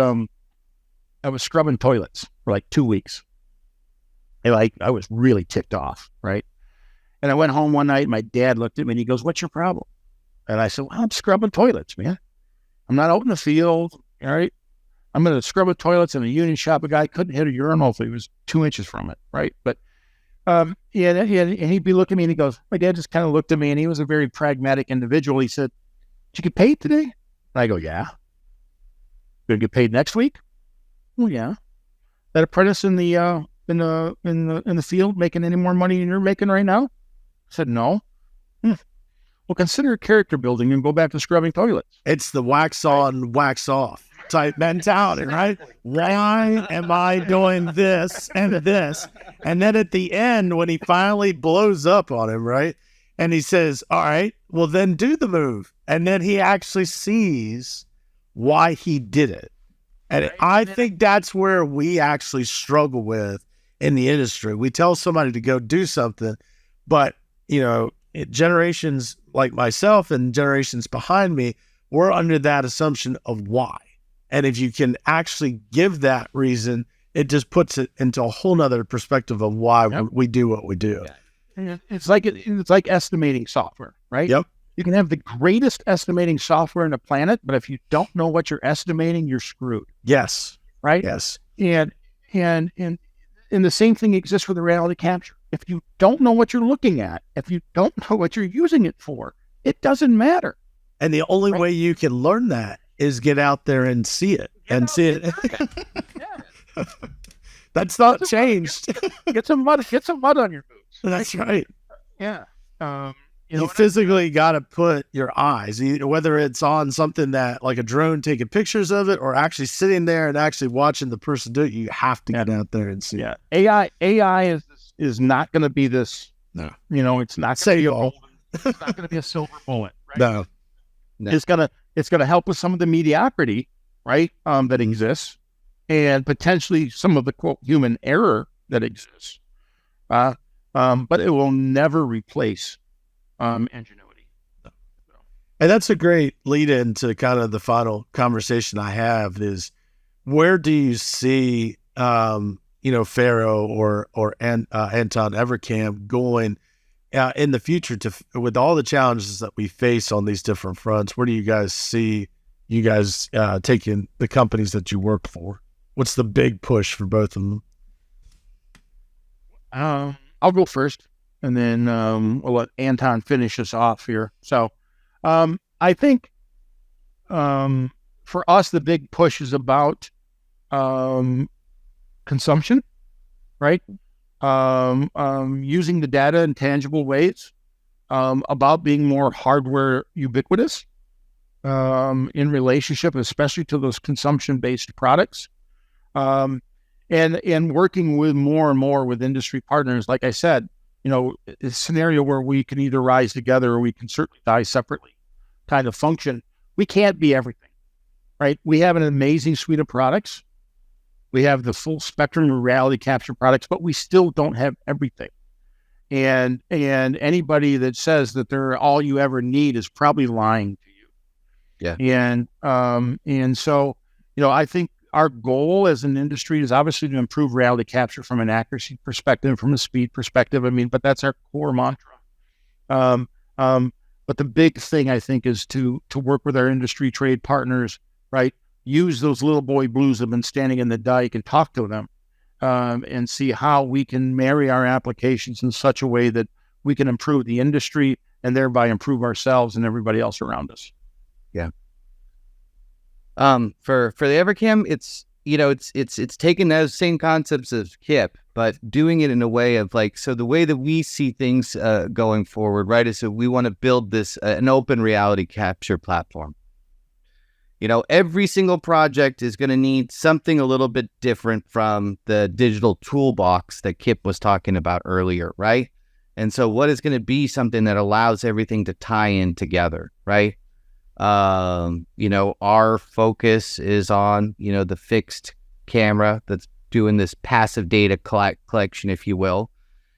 scrubbing toilets for like 2 weeks. And I was really ticked off, right? And I went home one night, my dad looked at me and he goes, "What's your problem?" And I said, "Well, I'm scrubbing toilets, man. I'm not out in the field, all right? I'm going to scrub the toilets in a union shop. A guy couldn't hit a urinal if he was 2 inches from it, right?" But and he'd be looking at me and he goes, my dad just kind of looked at me and he was a very pragmatic individual. He said, "Did you get paid today?" And I go, "Yeah." "Gonna get paid next week?" "Well, yeah." "That apprentice in the field making any more money than you're making right now?" I said, "No." "Well, consider character building and go back to scrubbing toilets." It's the wax on, wax off type mentality, right? Why am I doing this and this? And then at the end, when he finally blows up on him, right? And he says, "All right, well then do the move." And then he actually sees why he did it. And I think that's where we actually struggle with in the industry. We tell somebody to go do something, but generations like myself and generations behind me, we're under that assumption of why. And if you can actually give that reason, it just puts it into a whole nother perspective of why we do what we do. Yeah. It's like estimating software, right? Yep. You can have the greatest estimating software on the planet, but if you don't know what you're estimating, you're screwed. Yes. Right? Yes. And the same thing exists for the reality capture. If you don't know what you're looking at, if you don't know what you're using it for, it doesn't matter. And the only way you can learn that is get out there and see it. That's not changed. Get some mud on your boots. That's right. Yeah. You physically got to put your eyes, whether it's on something that like a drone taking pictures of it or actually sitting there and actually watching the person do it. You have to get out there and see. Yeah. AI is not going to be this. No. It's not going to be it's not going to be a silver bullet. Right? No. It's gonna help with some of the mediocrity, right? That exists, and potentially some of the quote human error that exists. But it will never replace ingenuity. And that's a great lead into kind of the final conversation I have is, where do you see Faro or Anton Evercam going in the future with all the challenges that we face on these different fronts? Where do you guys see taking the companies that you work for? What's the big push for both of them? I'll go first, and then we'll let Anton finish us off here. So I think for us, the big push is about consumption, right? Using the data in tangible ways, about being more hardware ubiquitous in relationship, especially to those consumption-based products, and working with more and more with industry partners. Like I said, a scenario where we can either rise together or we can certainly die separately kind of function. We can't be everything, right? We have an amazing suite of products. We have the full spectrum of reality capture products, but we still don't have everything. And anybody that says that they're all you ever need is probably lying to you. Yeah. And so, I think our goal as an industry is obviously to improve reality capture from an accuracy perspective, from a speed perspective. But that's our core mantra. But the big thing I think is to work with our industry trade partners, right? use those little boy blues that have been standing in the dike and talk to them, and see how we can marry our applications in such a way that we can improve the industry and thereby improve ourselves and everybody else around us. Yeah. For the Evercam, it's taking those same concepts as Kipp, but doing it in a way of like, so the way that we see things going forward, right, is that we want to build this an open reality capture platform. Every single project is going to need something a little bit different from the digital toolbox that Kipp was talking about earlier, right? And so what is going to be something that allows everything to tie in together, right? Our focus is on, the fixed camera that's doing this passive data collection, if you will.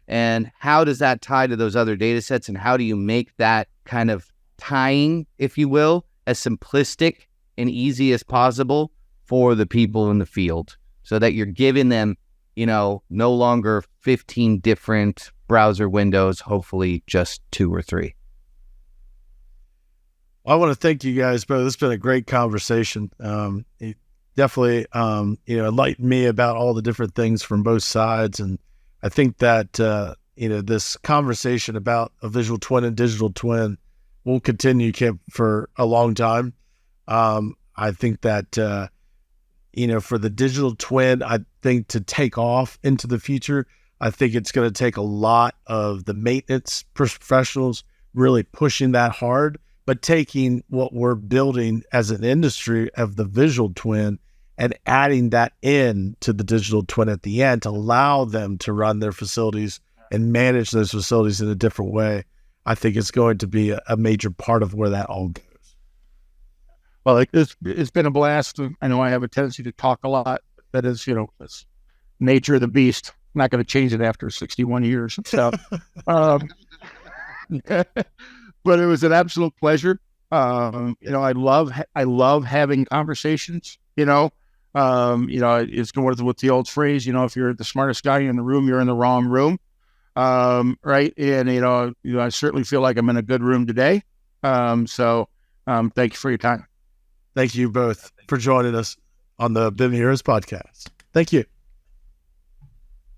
And how does that tie to those other data sets? And how do you make that kind of tying, if you will, as simplistic and easy as possible for the people in the field, so that you're giving them, no longer 15 different browser windows, hopefully just 2 or 3. I want to thank you guys both. It's been a great conversation. It definitely, enlightened me about all the different things from both sides. And I think that, this conversation about a visual twin and digital twin will continue, Kip, for a long time. I think that, for the digital twin, I think to take off into the future, I think it's going to take a lot of the maintenance professionals really pushing that hard, but taking what we're building as an industry of the visual twin and adding that in to the digital twin at the end to allow them to run their facilities and manage those facilities in a different way. I think it's going to be a major part of where that all goes. Well, it's been a blast. I know I have a tendency to talk a lot. That is, it's nature of the beast. I'm not going to change it after 61 years. So, but it was an absolute pleasure. I love having conversations. It's going with the old phrase. If you're the smartest guy in the room, you're in the wrong room. Right. And I certainly feel like I'm in a good room today. So thank you for your time. Thank you both for joining us on the BIM Heroes Podcast. Thank you.